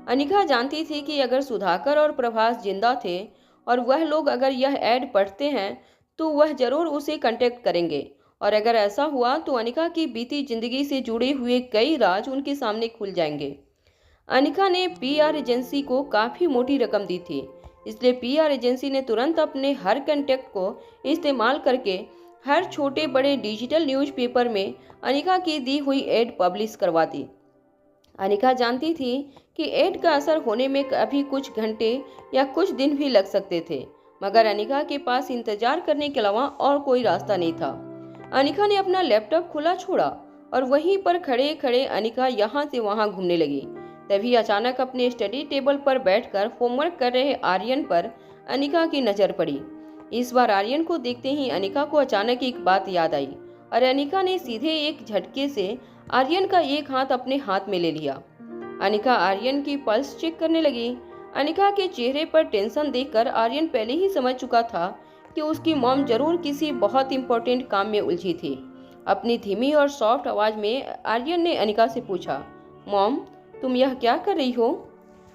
अनिका जानती थी कि अगर सुधाकर और प्रभास जिंदा थे और वह लोग अगर यह एड पढ़ते हैं तो वह जरूर उसे कांटेक्ट करेंगे, और अगर ऐसा हुआ तो अनिका की बीती जिंदगी से जुड़े हुए कई राज उनके सामने खुल जाएंगे। अनिका ने पीआर एजेंसी को काफ़ी मोटी रकम दी थी, इसलिए पीआर एजेंसी ने तुरंत अपने हर कॉन्टैक्ट को इस्तेमाल करके हर छोटे बड़े डिजिटल न्यूज़पेपर में अनिका की दी हुई एड पब्लिश करवा दी। अनिका जानती थी कि एड का असर होने में अभी कुछ घंटे या कुछ दिन भी लग सकते थे, मगर अनिका के पास इंतजार करने के अलावा और कोई रास्ता नहीं था। अनिका ने अपना लैपटॉप खुला छोड़ा और वहीं पर खड़े खड़े अनिका यहाँ से वहाँ घूमने लगी। तभी अचानक अपने स्टडी टेबल पर बैठकर होमवर्क कर रहे आर्यन पर अनिका की नज़र पड़ी। इस बार आर्यन को देखते ही अनिका को अचानक एक बात याद आई और अनिका ने सीधे एक झटके से आर्यन का एक हाथ अपने हाथ में ले लिया। अनिका आर्यन की पल्स चेक करने लगी। अनिका के चेहरे पर टेंशन देखकर आर्यन पहले ही समझ चुका था कि उसकी मॉम जरूर किसी बहुत इम्पोर्टेंट काम में उलझी थी। अपनी धीमी और सॉफ्ट आवाज में आर्यन ने अनिका से पूछा, मॉम तुम यह क्या कर रही हो?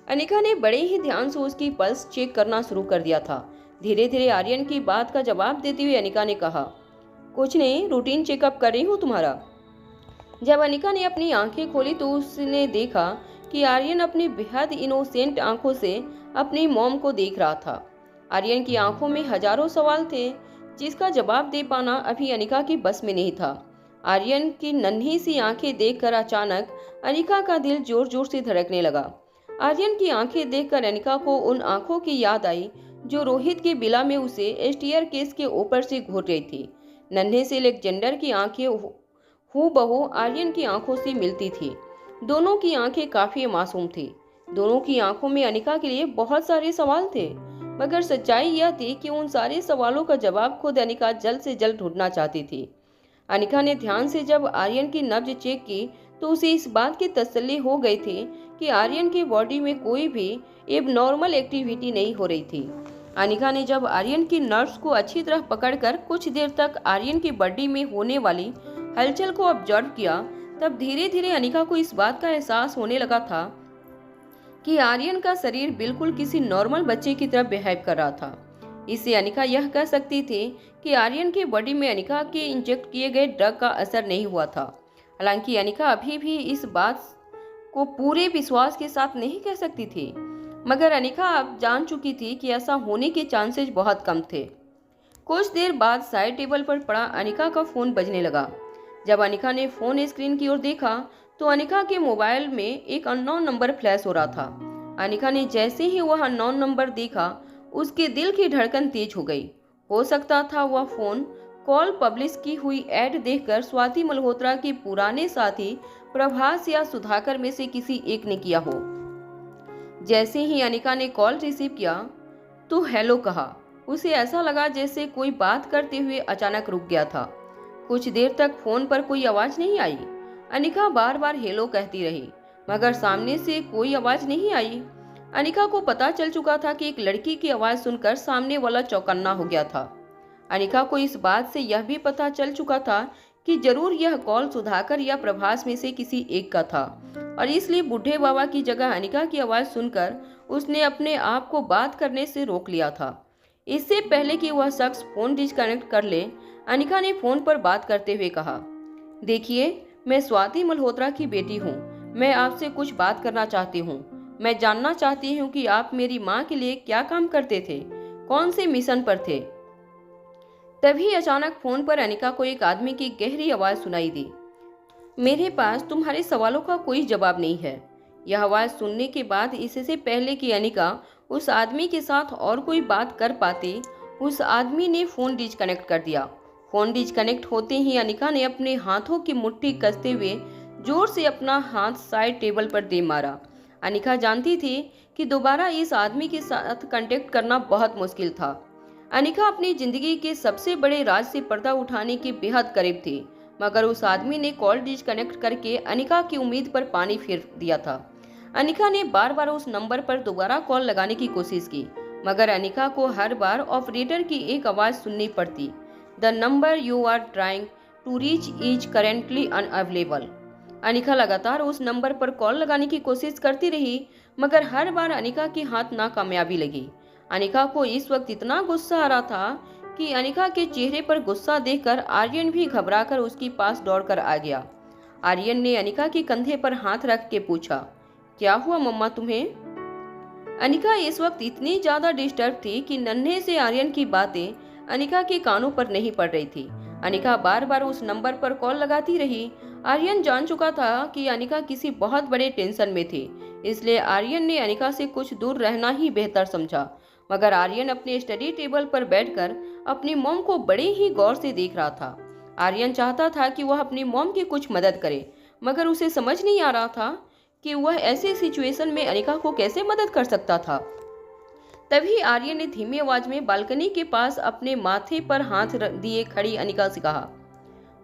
अनिका ने बड़े ही ध्यान से उसकी पल्स चेक करना शुरू कर दिया था। धीरे धीरे आर्यन की बात का जवाब देते हुए अनिका ने कहा, कुछ नहीं, रूटीन चेकअप कर रही हूँ तुम्हारा। जब अनिका ने अपनी आंखें खोली तो उसने देखा कि आर्यन अपनी बेहद इनोसेंट आंखों से अपनी मॉम को देख रहा था। आर्यन की आंखों में हजारों सवाल थे जिसका जवाब दे पाना अभी अनिका की बस में नहीं था। आर्यन की नन्ही सी आंखें देखकर अचानक अनिका का दिल जोर जोर से धड़कने लगा। आर्यन की आंखें देखकर अनिका को उन आंखों की याद आई जो रोहित के बिला में उसे स्टेयर केस के ऊपर से घूर रही थी। नन्हे से अलेक्जेंडर की आंखें हूबहू आर्यन की आंखों से मिलती थी। दोनों की आंखें काफी मासूम थी। दोनों की आंखों में अनिका के लिए बहुत सारे सवाल थे, मगर सच्चाई यह थी कि उन सारे सवालों का जवाब खुद अनिका जल्द से जल्द ढूंढना चाहती थी। अनिका ने ध्यान से जब आर्यन की नब्ज चेक की तो उसे इस बात की तसल्ली हो गई थी कि आर्यन की बॉडी में कोई भी एबनॉर्मल एक्टिविटी नहीं हो रही थी। अनिका ने जब आर्यन की नर्व्स को अच्छी तरह पकड़कर कुछ देर तक आर्यन की बॉडी में होने वाली हलचल को ऑब्जर्व किया, तब धीरे धीरे अनिका को इस बात का एहसास होने लगा था कि आर्यन का शरीर बिल्कुल किसी नॉर्मल बच्चे की तरह बिहेव कर रहा था। इससे अनिका यह कह सकती थी कि आर्यन की बॉडी में अनिका के इंजेक्ट किए गए ड्रग का असर नहीं हुआ था। हालांकि अनिका अभी भी इस बात को पूरे विश्वास के साथ नहीं कह सकती थी, मगर अनिका अब जान चुकी थी कि ऐसा होने के चांसेस बहुत कम थे। कुछ देर बाद साइड टेबल पर पड़ा अनिका का फोन बजने लगा। जब अनिका ने फोन स्क्रीन की ओर देखा तो अनिका के मोबाइल में एक अननोन नंबर फ्लैश हो रहा था। अनिका ने जैसे ही वह अननोन नंबर देखा उसके दिल की धड़कन तेज हो गई। हो सकता था वह फोन कॉल पब्लिश की हुई एड देखकर स्वाति मल्होत्रा के पुराने साथी प्रभास या सुधाकर में से किसी एक ने किया हो। जैसे ही अनिका ने कॉल रिसीव किया तो हेलो कहा, उसे ऐसा लगा जैसे कोई बात करते हुए अचानक रुक गया था। कुछ देर तक फोन पर कोई आवाज नहीं आई। अनिका बार बार हेलो कहती रही, मगर सामने से कोई आवाज नहीं आई। अनिका को पता चल चुका था कि एक लड़की की आवाज सुनकर सामने वाला चौकन्ना हो गया था। अनिका को इस बात से यह भी पता चल चुका था कि जरूर यह कॉल सुधाकर या प्रभास में से किसी एक का था, और इसलिए बूढ़े बाबा की जगह अनिका की आवाज सुनकर उसने अपने आप को बात करने से रोक लिया था। इससे पहले कि वह शख्स फोन डिस्कनेक्ट कर ले, अनिका ने फोन पर बात करते हुए कहा, देखिए मैं स्वाति मल्होत्रा की बेटी हूँ। मैं आपसे कुछ बात करना चाहती हूँ। मैं जानना चाहती हूँ कि आप मेरी माँ के लिए क्या काम करते थे, कौन से मिशन पर थे। तभी अचानक फोन पर अनिका को एक आदमी की गहरी आवाज सुनाई दी, मेरे पास तुम्हारे सवालों का कोई जवाब नहीं है। यह आवाज सुनने के बाद इससे पहले कि अनिका उस आदमी के साथ और कोई बात कर पाती, उस आदमी ने फोन डिस्कनेक्ट कर दिया। फोन डिस्कनेक्ट होते ही अनिका ने अपने हाथों की मुट्ठी कसते हुए जोर से अपना हाथ साइड टेबल पर दे मारा। अनिका जानती थी कि दोबारा इस आदमी के साथ कांटेक्ट करना बहुत मुश्किल था। अनिका अपनी जिंदगी के सबसे बड़े राज से पर्दा उठाने के बेहद करीब थी, मगर उस आदमी ने कॉल डिस्कनेक्ट करके अनिका की उम्मीद पर पानी फेर दिया था। अनिका ने बार बार उस नंबर पर दोबारा कॉल लगाने की कोशिश की, मगर अनिका को हर बार ऑपरेटर की एक आवाज सुननी पड़ती, the number you are trying to reach is currently unavailable. Anika लगातार उस नंबर पर कॉल लगाने की कोशिश करती रही, मगर हर बार अनिका की हाथ नाकामयाबी लगी। अनिका को इस वक्त इतना गुस्सा आ रहा था कि अनिका के चेहरे पर गुस्सा देखकर आर्यन भी घबराकर उसके पास दौड़कर आ गया। आर्यन ने अनिका के कंधे पर हाथ रख के पूछा, क्या हुआ मम्मा तुम्हें? अनिका इस वक्त इतनी ज्यादा डिस्टर्ब थी कि नन्हे से आर्यन की बातें अनिका के कानों पर नहीं पड़ रही थी। अनिका बार बार उस नंबर पर कॉल लगाती रही। आर्यन जान चुका था कि अनिका किसी बहुत बड़े टेंशन में थी, इसलिए आर्यन ने अनिका से कुछ दूर रहना ही बेहतर समझा। मगर आर्यन अपने स्टडी टेबल पर बैठकर अपनी मॉम को बड़े ही गौर से देख रहा था। आर्यन चाहता था कि वह अपनी मॉम की कुछ मदद करे, मगर उसे समझ नहीं आ रहा था कि वह ऐसे सिचुएशन में अनिका को कैसे मदद कर सकता था। तभी आर्यन ने धीमी आवाज में बालकनी के पास अपने माथे पर हाथ दिए खड़ी अनिका से कहा,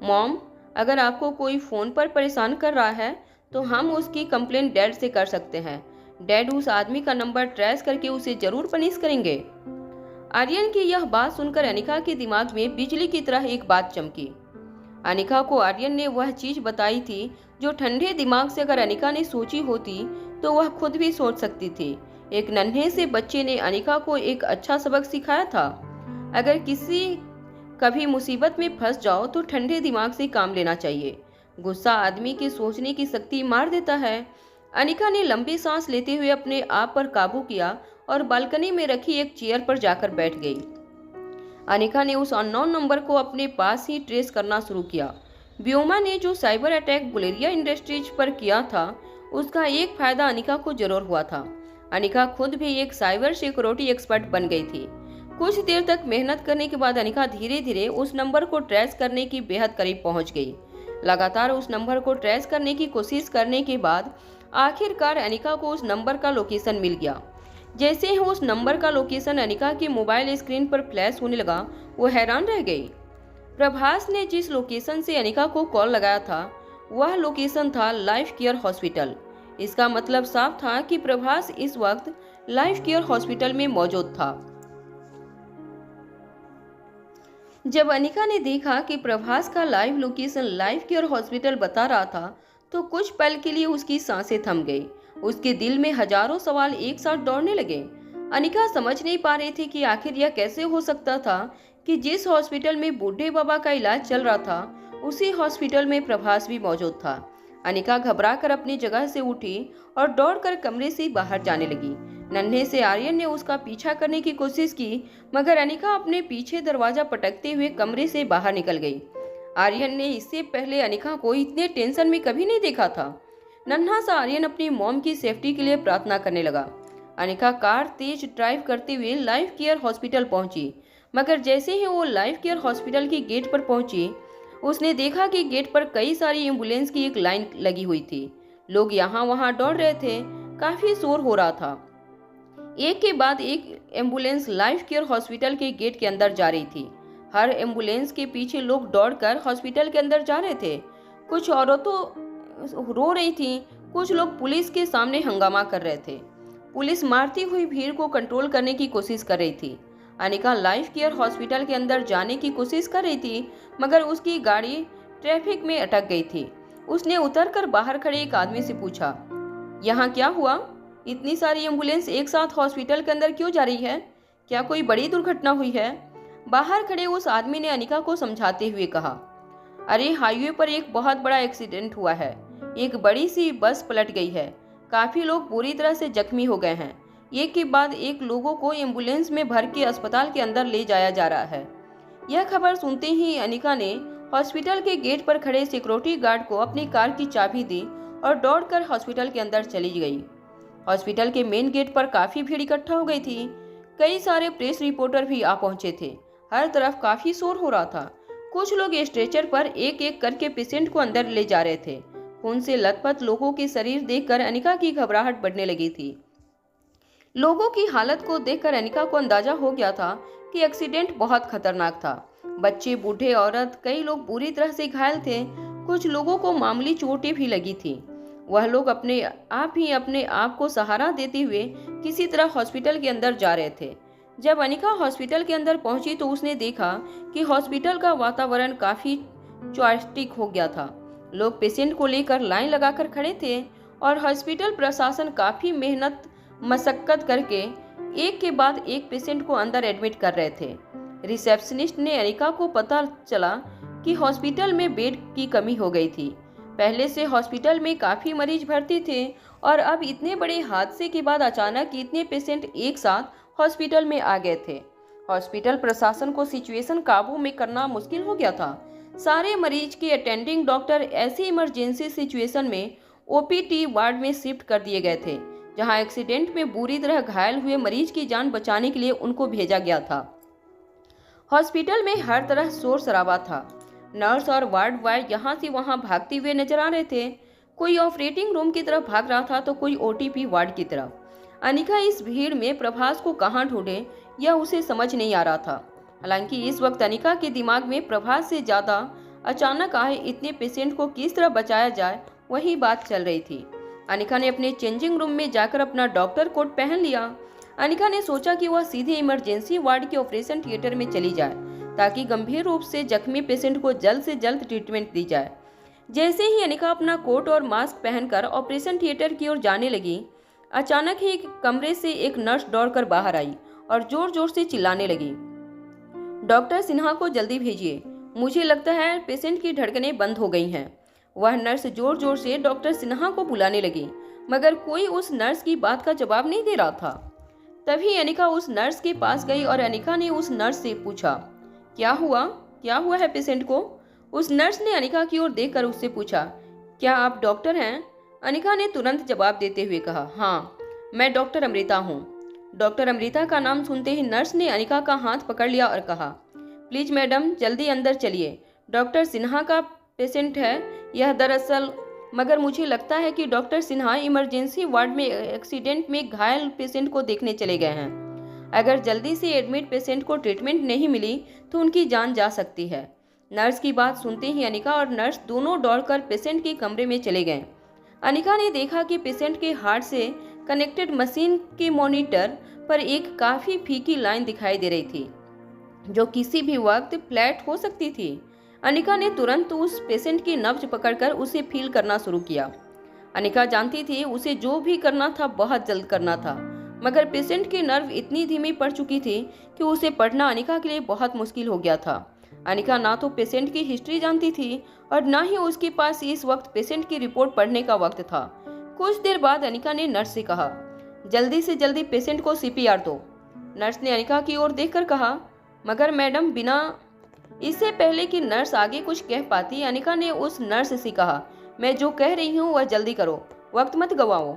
मॉम अगर आपको कोई फोन पर परेशान कर रहा है तो हम उसकी कंप्लेंट डैड से कर सकते हैं। डैड उस आदमी का नंबर ट्रेस करके उसे जरूर पनिश करेंगे। आर्यन की यह बात सुनकर अनिका के दिमाग में बिजली की तरह एक बात चमकी। अनिका को आर्यन ने वह चीज बताई थी जो ठंडे दिमाग से अगर अनिका ने सोची होती तो वह खुद भी सोच सकती थी। एक नन्हे से बच्चे ने अनिका को एक अच्छा सबक सिखाया था। अगर किसी कभी मुसीबत में फंस जाओ तो ठंडे दिमाग से काम लेना चाहिए। गुस्सा आदमी की सोचने की शक्ति मार देता है। अनिका ने लंबी सांस लेते हुए अपने आप पर काबू किया और बालकनी में रखी एक चेयर पर जाकर बैठ गई। अनिका ने उस अननोन नंबर को अपने पास ही ट्रेस करना शुरू किया। व्योमा ने जो साइबर अटैक बुलेरिया इंडस्ट्रीज पर किया था उसका एक फायदा अनिका को जरूर हुआ था। अनिका खुद भी एक साइबर सिक्योरिटी एक्सपर्ट बन गई थी। कुछ देर तक मेहनत करने के बाद अनिका धीरे धीरे उस नंबर को ट्रेस करने की बेहद करीब पहुंच गई। लगातार उस नंबर को ट्रेस करने की कोशिश करने के बाद आखिरकार अनिका को उस नंबर का लोकेशन मिल गया। जैसे ही उस नंबर का लोकेशन अनिका की मोबाइल स्क्रीन पर फ्लैश होने लगा, वो हैरान रह गई। प्रभास ने जिस लोकेशन से अनिका को कॉल लगाया था वह लोकेशन था लाइफ केयर हॉस्पिटल। इसका मतलब साफ था कि प्रभास इस वक्त लाइफ केयर हॉस्पिटल में मौजूद था। जब अनिका ने देखा कि प्रभास का live location life care hospital बता रहा था तो कुछ पल के लिए उसकी सांसें थम गई। उसके दिल में हजारों सवाल एक साथ दौड़ने लगे। अनिका समझ नहीं पा रही थी कि आखिर यह कैसे हो सकता था कि जिस हॉस्पिटल में बूढ़े बाबा का इलाज चल रहा था उसी हॉस्पिटल में प्रभास भी मौजूद था। अनिका घबराकर अपनी जगह से उठी और दौड़कर कमरे से बाहर जाने लगी। नन्हे से आर्यन ने उसका पीछा करने की कोशिश की, मगर अनिका अपने पीछे दरवाजा पटकते हुए कमरे से बाहर निकल गई। आर्यन ने इससे पहले अनिका को इतने टेंशन में कभी नहीं देखा था। नन्हा सा आर्यन अपनी मॉम की सेफ्टी के लिए प्रार्थना करने लगा। अनिका कार तेज ड्राइव करते हुए लाइफ केयर हॉस्पिटल पहुंची, मगर जैसे ही वो लाइफ केयर हॉस्पिटल की गेट पर पहुंची उसने देखा कि गेट पर कई सारी एम्बुलेंस की एक लाइन लगी हुई थी। लोग यहाँ वहाँ दौड़ रहे थे, काफी शोर हो रहा था। एक के बाद एक एम्बुलेंस लाइफ केयर हॉस्पिटल के गेट के अंदर जा रही थी। हर एम्बुलेंस के पीछे लोग दौड़कर हॉस्पिटल के अंदर जा रहे थे। कुछ औरतें रो रही थीं, कुछ लोग पुलिस के सामने हंगामा कर रहे थे। पुलिस मारती हुई भीड़ को कंट्रोल करने की कोशिश कर रही थी। अनिका लाइफ केयर हॉस्पिटल के अंदर जाने की कोशिश कर रही थी, मगर उसकी गाड़ी ट्रैफिक में अटक गई थी। उसने उतरकर बाहर खड़े एक आदमी से पूछा, यहाँ क्या हुआ? इतनी सारी एम्बुलेंस एक साथ हॉस्पिटल के अंदर क्यों जा रही है? क्या कोई बड़ी दुर्घटना हुई है? बाहर खड़े उस आदमी ने अनिका को समझाते हुए कहा, अरे हाईवे पर एक बहुत बड़ा एक्सीडेंट हुआ है। एक बड़ी सी बस पलट गई है। काफी लोग बुरी तरह से जख्मी हो गए हैं। एक के बाद एक लोगों को एम्बुलेंस में भर के अस्पताल के अंदर ले जाया जा रहा है। यह खबर सुनते ही अनिका ने हॉस्पिटल के गेट पर खड़े सिक्योरिटी गार्ड को अपनी कार की चाबी दी और दौड़कर हॉस्पिटल के अंदर चली गई। हॉस्पिटल के मेन गेट पर काफी भीड़ इकट्ठा हो गई थी। कई सारे प्रेस रिपोर्टर भी आ पहुंचे थे। हर तरफ काफी शोर हो रहा था। कुछ लोग स्ट्रेचर पर एक एक करके पेशेंट को अंदर ले जा रहे थे। खून से लथपथ लोगों के शरीर देखकर अनिका की घबराहट बढ़ने लगी थी। लोगों की हालत को देखकर अनिका को अंदाजा हो गया था कि एक्सीडेंट बहुत खतरनाक था। बच्चे, बूढ़े, औरत, कई लोग बुरी तरह से घायल थे। कुछ लोगों को मामूली चोटें भी लगी थी। वह लोग अपने आप को सहारा देते हुए किसी तरह हॉस्पिटल के अंदर जा रहे थे। जब अनिका हॉस्पिटल के अंदर पहुंची तो उसने देखा कि हॉस्पिटल का वातावरण काफी चॉइस्टिक हो गया था। लोग पेशेंट को लेकर लाइन लगाकर खड़े थे और हॉस्पिटल प्रशासन काफी मेहनत मशक्कत करके एक के बाद एक पेशेंट को अंदर एडमिट कर रहे थे। रिसेप्शनिस्ट ने अनिका को पता चला कि हॉस्पिटल में बेड की कमी हो गई थी। पहले से हॉस्पिटल में काफी मरीज भर्ती थे और अब इतने बड़े हादसे के बाद अचानक इतने पेशेंट एक साथ हॉस्पिटल में आ गए थे। हॉस्पिटल प्रशासन को सिचुएशन काबू में करना मुश्किल हो गया था। सारे मरीज के अटेंडिंग डॉक्टर ऐसी इमरजेंसी सिचुएशन में ओपीटी वार्ड में शिफ्ट कर दिए गए थे, जहां एक्सीडेंट में बुरी तरह घायल हुए मरीज की जान बचाने के लिए उनको भेजा गया था। हॉस्पिटल में हर तरह शोर शराबा था। नर्स और वार्ड बॉय यहाँ से वहाँ भागते हुए नजर आ रहे थे। कोई ऑपरेटिंग रूम की तरफ भाग रहा था तो कोई ओटीपी वार्ड की तरफ। अनिका इस भीड़ में प्रभास को कहाँ ढूंढे यह उसे समझ नहीं आ रहा था। हालांकि इस वक्त अनिका के दिमाग में प्रभास से ज्यादा अचानक आए इतने पेशेंट को किस तरह बचाया जाए वही बात चल रही थी। अनिका ने अपने चेंजिंग रूम में जाकर अपना डॉक्टर कोट पहन लिया। अनिका ने सोचा कि वह सीधे इमरजेंसी वार्ड के ऑपरेशन थिएटर में चली जाए ताकि गंभीर रूप से जख्मी पेशेंट को जल्द से जल्द ट्रीटमेंट दी जाए। जैसे ही अनिका अपना कोट और मास्क पहनकर ऑपरेशन थिएटर की ओर जाने लगी, अचानक ही कमरे से एक नर्स दौड़कर बाहर आई और जोर जोर से चिल्लाने लगी, डॉक्टर सिन्हा को जल्दी भेजिए, मुझे लगता है पेशेंट की धड़कनें बंद हो गई हैं। वह नर्स जोर जोर से डॉक्टर सिन्हा को बुलाने लगी, मगर कोई उस नर्स की बात का जवाब नहीं दे रहा था। तभी अनिका उस नर्स के पास गई और अनिका ने उस नर्स से पूछा, क्या हुआ है पेशेंट को? उस नर्स ने अनिका की ओर देखकर उससे पूछा, क्या आप डॉक्टर हैं? अनिका ने तुरंत जवाब देते हुए कहा, हाँ, मैं डॉक्टर अमृता हूँ। डॉक्टर अमृता का नाम सुनते ही नर्स ने अनिका का हाथ पकड़ लिया और कहा, प्लीज मैडम जल्दी अंदर चलिए, डॉक्टर सिन्हा का पेशेंट है यह दरअसल, मगर मुझे लगता है कि डॉक्टर सिन्हा इमरजेंसी वार्ड में एक्सीडेंट में घायल पेशेंट को देखने चले गए हैं। अगर जल्दी से एडमिट पेशेंट को ट्रीटमेंट नहीं मिली तो उनकी जान जा सकती है। नर्स की बात सुनते ही अनिका और नर्स दोनों दौड़कर पेशेंट के कमरे में चले गए। अनिका ने देखा कि पेशेंट के हार्ट से कनेक्टेड मशीन के मॉनिटर पर एक काफ़ी फीकी लाइन दिखाई दे रही थी, जो किसी भी वक्त फ्लैट हो सकती थी। अनिका ने तुरंत उस पेशेंट की नब्ज पकड़कर उसे फील करना शुरू किया। अनिका जानती थी उसे जो भी करना था बहुत जल्द करना था, मगर पेशेंट की नर्व इतनी धीमी पड़ चुकी थी कि उसे पढ़ना अनिका के लिए बहुत मुश्किल हो गया था। अनिका ना तो पेशेंट की हिस्ट्री जानती थी और ना ही उसके पास इस वक्त पेशेंट की रिपोर्ट पढ़ने का वक्त था। कुछ देर बाद अनिका ने नर्स से कहा, जल्दी से जल्दी पेशेंट को सीपीआर दो। नर्स ने अनिका की ओर देखकर कहा, मगर मैडम बिना। इससे पहले कि नर्स आगे कुछ कह पाती, अनिका ने उस नर्स से कहा, मैं जो कह रही हूँ वह जल्दी करो, वक्त मत गवाओ।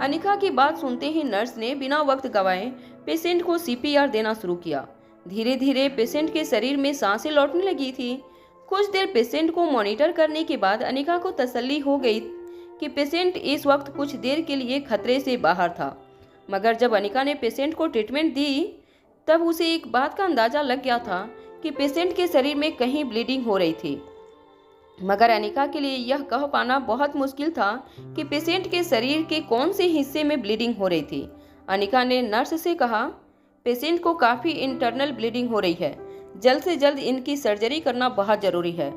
अनिका की बात सुनते ही नर्स ने बिना वक्त गवाए पेशेंट को सीपीआर देना शुरू किया। धीरे धीरे पेशेंट के शरीर में सांसें लौटने लगी थी। कुछ देर पेशेंट को मॉनिटर करने के बाद अनिका को तसल्ली हो गई कि पेशेंट इस वक्त कुछ देर के लिए खतरे से बाहर था। मगर जब अनिका ने पेशेंट को ट्रीटमेंट दी, तब उसे एक बात का अंदाजा लग गया था कि पेशेंट के शरीर में कहीं ब्लीडिंग हो रही थी। मगर अनिका के लिए यह कह पाना बहुत मुश्किल था कि पेशेंट के शरीर के कौन से हिस्से में ब्लीडिंग हो रही थी। अनिका ने नर्स से कहा, पेशेंट को काफ़ी इंटरनल ब्लीडिंग हो रही है, जल्द से जल्द इनकी सर्जरी करना बहुत ज़रूरी है।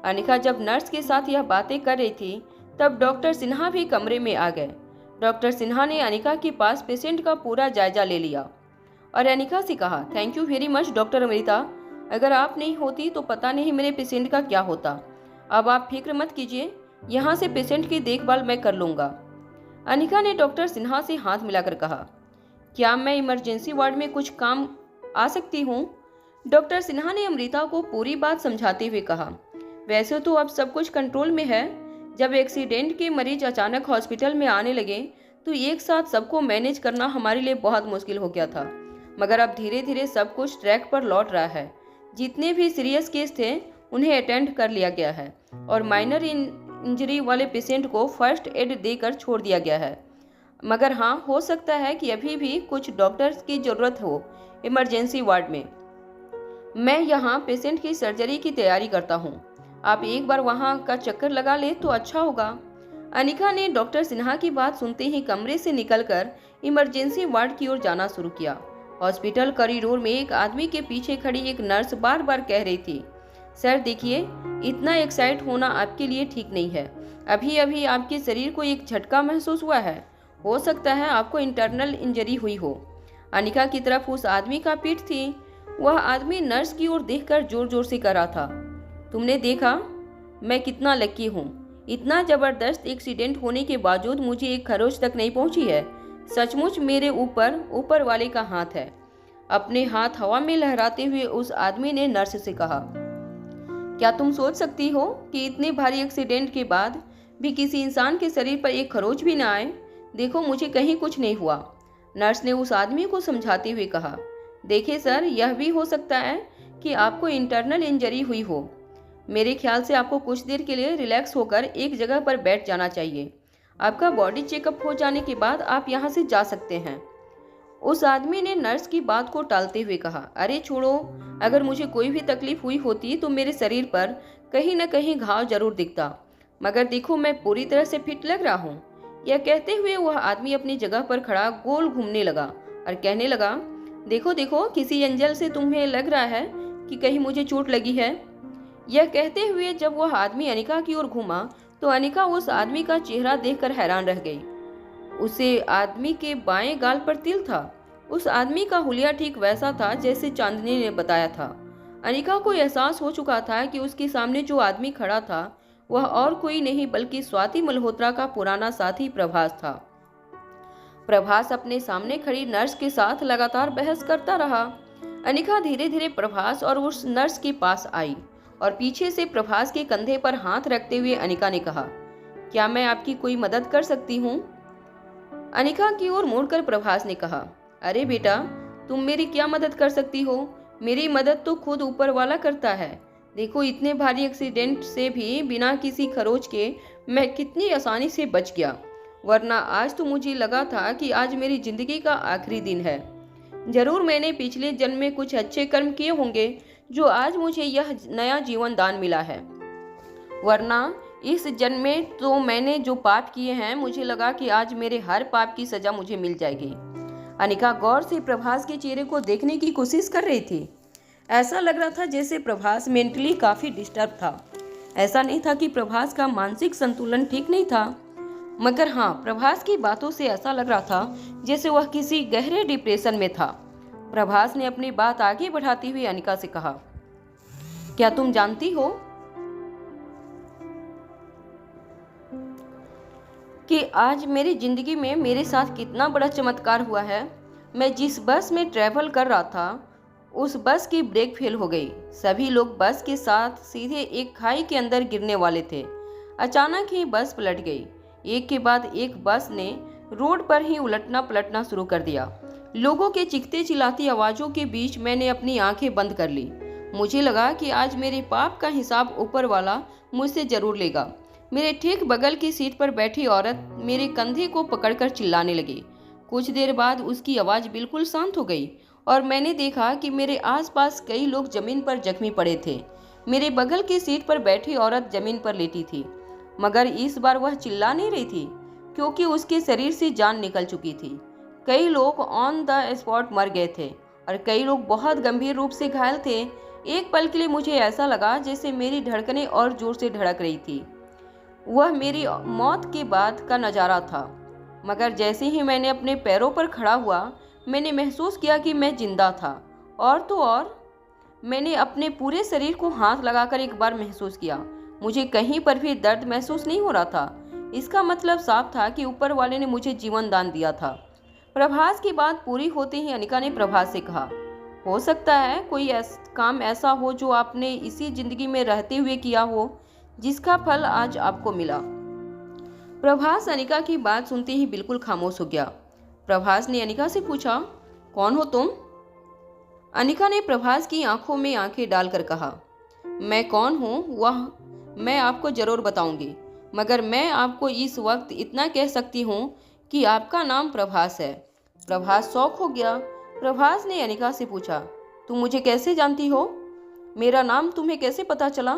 अनिका जब नर्स के साथ यह बातें कर रही थी, तब डॉक्टर सिन्हा भी कमरे में आ गए। डॉक्टर सिन्हा ने अनिका के पास पेशेंट का पूरा जायजा ले लिया और अनिका से कहा, thank you very much doctor Amrita, अगर आप नहीं होती तो पता नहीं मेरे पेशेंट का क्या होता। अब आप फिक्र मत कीजिए, यहाँ से पेशेंट की देखभाल मैं कर लूँगा। अनिका ने डॉक्टर सिन्हा से हाथ मिलाकर कहा, क्या मैं इमरजेंसी वार्ड में कुछ काम आ सकती हूँ? डॉक्टर सिन्हा ने अमृता को पूरी बात समझाते हुए कहा, वैसे तो अब सब कुछ कंट्रोल में है। जब एक्सीडेंट के मरीज अचानक हॉस्पिटल में आने लगे तो एक साथ सबको मैनेज करना हमारे लिए बहुत मुश्किल हो गया था, मगर अब धीरे धीरे सब कुछ ट्रैक पर लौट रहा है। जितने भी सीरियस केस थे उन्हें अटेंड कर लिया गया है और माइनर इंजरी वाले पेशेंट को फर्स्ट एड देकर छोड़ दिया गया है। मगर हाँ, हो सकता है कि अभी भी कुछ डॉक्टर्स की ज़रूरत हो इमरजेंसी वार्ड में। मैं यहाँ पेशेंट की सर्जरी की तैयारी करता हूँ, आप एक बार वहाँ का चक्कर लगा ले तो अच्छा होगा। अनिका ने डॉक्टर सिन्हा की बात सुनते ही कमरे से निकलकर इमरजेंसी वार्ड की ओर जाना शुरू किया। हॉस्पिटल कॉरिडोर में एक आदमी के पीछे खड़ी एक नर्स बार बार कह रही थी, सर देखिए, इतना एक्साइट होना आपके लिए ठीक नहीं है। अभी अभी आपके शरीर को एक झटका महसूस हुआ है, हो सकता है आपको इंटरनल इंजरी हुई हो। अनिका की तरफ उस आदमी का पीठ थी। वह आदमी नर्स की ओर देखकर जोर जोर से कह रहा था, तुमने देखा मैं कितना लकी हूँ, इतना ज़बरदस्त एक्सीडेंट होने के बावजूद मुझे एक खरोच तक नहीं पहुँची है। सचमुच मेरे ऊपर वाले का हाथ है। अपने हाथ हवा में लहराते हुए उस आदमी ने नर्स से कहा, क्या तुम सोच सकती हो कि इतने भारी एक्सीडेंट के बाद भी किसी इंसान के शरीर पर एक खरोच भी न आए? देखो, मुझे कहीं कुछ नहीं हुआ। नर्स ने उस आदमी को समझाते हुए कहा, देखिए सर, यह भी हो सकता है कि आपको इंटरनल इंजरी हुई हो। मेरे ख्याल से आपको कुछ देर के लिए रिलैक्स होकर एक जगह पर बैठ जाना चाहिए। आपका बॉडी चेकअप हो जाने के बाद आप यहाँ से जा सकते हैं। उस आदमी ने नर्स की बात को टालते हुए कहा, अरे छोड़ो, अगर मुझे कोई भी तकलीफ हुई होती तो मेरे शरीर पर कहीं न कहीं घाव जरूर दिखता, मगर देखो मैं पूरी तरह से फिट लग रहा हूँ। यह कहते हुए वह आदमी अपनी जगह पर खड़ा गोल घूमने लगा और कहने लगा, देखो देखो, किसी एंजल से तुम्हें लग रहा है कि कहीं मुझे चोट लगी है। यह कहते हुए जब वह आदमी अनिका की ओर घूमा तो अनिका उस आदमी का चेहरा देखकर हैरान रह गई। उसे आदमी के बाएं गाल पर तिल था। उस आदमी का हुलिया ठीक वैसा था जैसे चांदनी ने बताया था। अनिका को एहसास हो चुका था कि उसके सामने जो आदमी खड़ा था वह और कोई नहीं बल्कि स्वाति मल्होत्रा का पुराना साथी प्रभास था। प्रभास अपने सामने खड़ी नर्स के साथ लगातार बहस करता रहा। अनिका धीरे धीरे प्रभास और उस नर्स के पास आई और पीछे से प्रभास के कंधे पर हाथ रखते हुए अनिका ने कहा, क्या मैं आपकी कोई मदद कर सकती हूँ? अनिका की ओर मुड़कर प्रभास ने कहा, अरे बेटा, तुम मेरी क्या मदद कर सकती हो? मेरी मदद तो खुद ऊपर वाला करता है। देखो, इतने भारी एक्सीडेंट से भी बिना किसी खरोच के मैं कितनी आसानी से बच गया, वरना आज तो मुझे लगा था कि आज मेरी जिंदगी का आखिरी दिन है। जरूर मैंने पिछले जन्म में कुछ अच्छे कर्म किए होंगे जो आज मुझे यह नया जीवन दान मिला है, वरना इस जन्म में तो मैंने जो पाप किए हैं मुझे लगा कि आज मेरे हर पाप की सजा मुझे मिल जाएगी। अनिका गौर से प्रभास के चेहरे को देखने की कोशिश कर रही थी। ऐसा लग रहा था जैसे प्रभास मेंटली काफ़ी डिस्टर्ब था। ऐसा नहीं था कि प्रभास का मानसिक संतुलन ठीक नहीं था, मगर हाँ, प्रभास की बातों से ऐसा लग रहा था जैसे वह किसी गहरे डिप्रेशन में था। प्रभास ने अपनी बात आगे बढ़ाती हुई अनिका से कहा, क्या तुम जानती हो कि आज मेरी जिंदगी में मेरे साथ कितना बड़ा चमत्कार हुआ है? मैं जिस बस में ट्रैवल कर रहा था उस बस की ब्रेक फेल हो गई। सभी लोग बस के साथ सीधे एक खाई के अंदर गिरने वाले थे। अचानक ही बस पलट गई। एक के बाद एक बस ने रोड पर ही उलटना पलटना शुरू कर दिया। लोगों के चीखते चिल्लाती आवाज़ों के बीच मैंने अपनी आंखें बंद कर ली। मुझे लगा कि आज मेरे पाप का हिसाब ऊपर वाला मुझसे जरूर लेगा। मेरे ठीक बगल की सीट पर बैठी औरत मेरे कंधे को पकड़कर चिल्लाने लगी। कुछ देर बाद उसकी आवाज़ बिल्कुल शांत हो गई और मैंने देखा कि मेरे आसपास कई लोग जमीन पर जख्मी पड़े थे। मेरे बगल की सीट पर बैठी औरत जमीन पर लेटी थी, मगर इस बार वह चिल्ला नहीं रही थी क्योंकि उसके शरीर से जान निकल चुकी थी। कई लोग ऑन द स्पॉट मर गए थे और कई लोग बहुत गंभीर रूप से घायल थे। एक पल के लिए मुझे ऐसा लगा जैसे मेरी धड़कनें और जोर से धड़क रही थी। वह मेरी मौत के बाद का नज़ारा था, मगर जैसे ही मैंने अपने पैरों पर खड़ा हुआ मैंने महसूस किया कि मैं जिंदा था। और तो और मैंने अपने पूरे शरीर को हाथ लगाकर एक बार महसूस किया। मुझे कहीं पर भी दर्द महसूस नहीं हो रहा था। इसका मतलब साफ था कि ऊपर वाले ने मुझे जीवन दान दिया था। प्रभास की बात पूरी होते ही अनिका ने प्रभास से कहा, हो सकता है कोई काम ऐसा हो जो आपने इसी जिंदगी में रहते हुए किया हो, जिसका फल आज आपको मिला। प्रभास अनिका की बात सुनते ही बिल्कुल खामोश हो गया। प्रभास ने अनिका से पूछा, कौन हो तुम? अनिका ने प्रभास की आंखों में आंखें डालकर कहा, मैं कौन हूँ वह मैं आपको जरूर बताऊंगी, मगर मैं आपको इस वक्त इतना कह सकती हूँ कि आपका नाम प्रभास है। प्रभास शौक हो गया। प्रभास ने अनिका से पूछा, तुम मुझे कैसे जानती हो? मेरा नाम तुम्हें कैसे पता चला?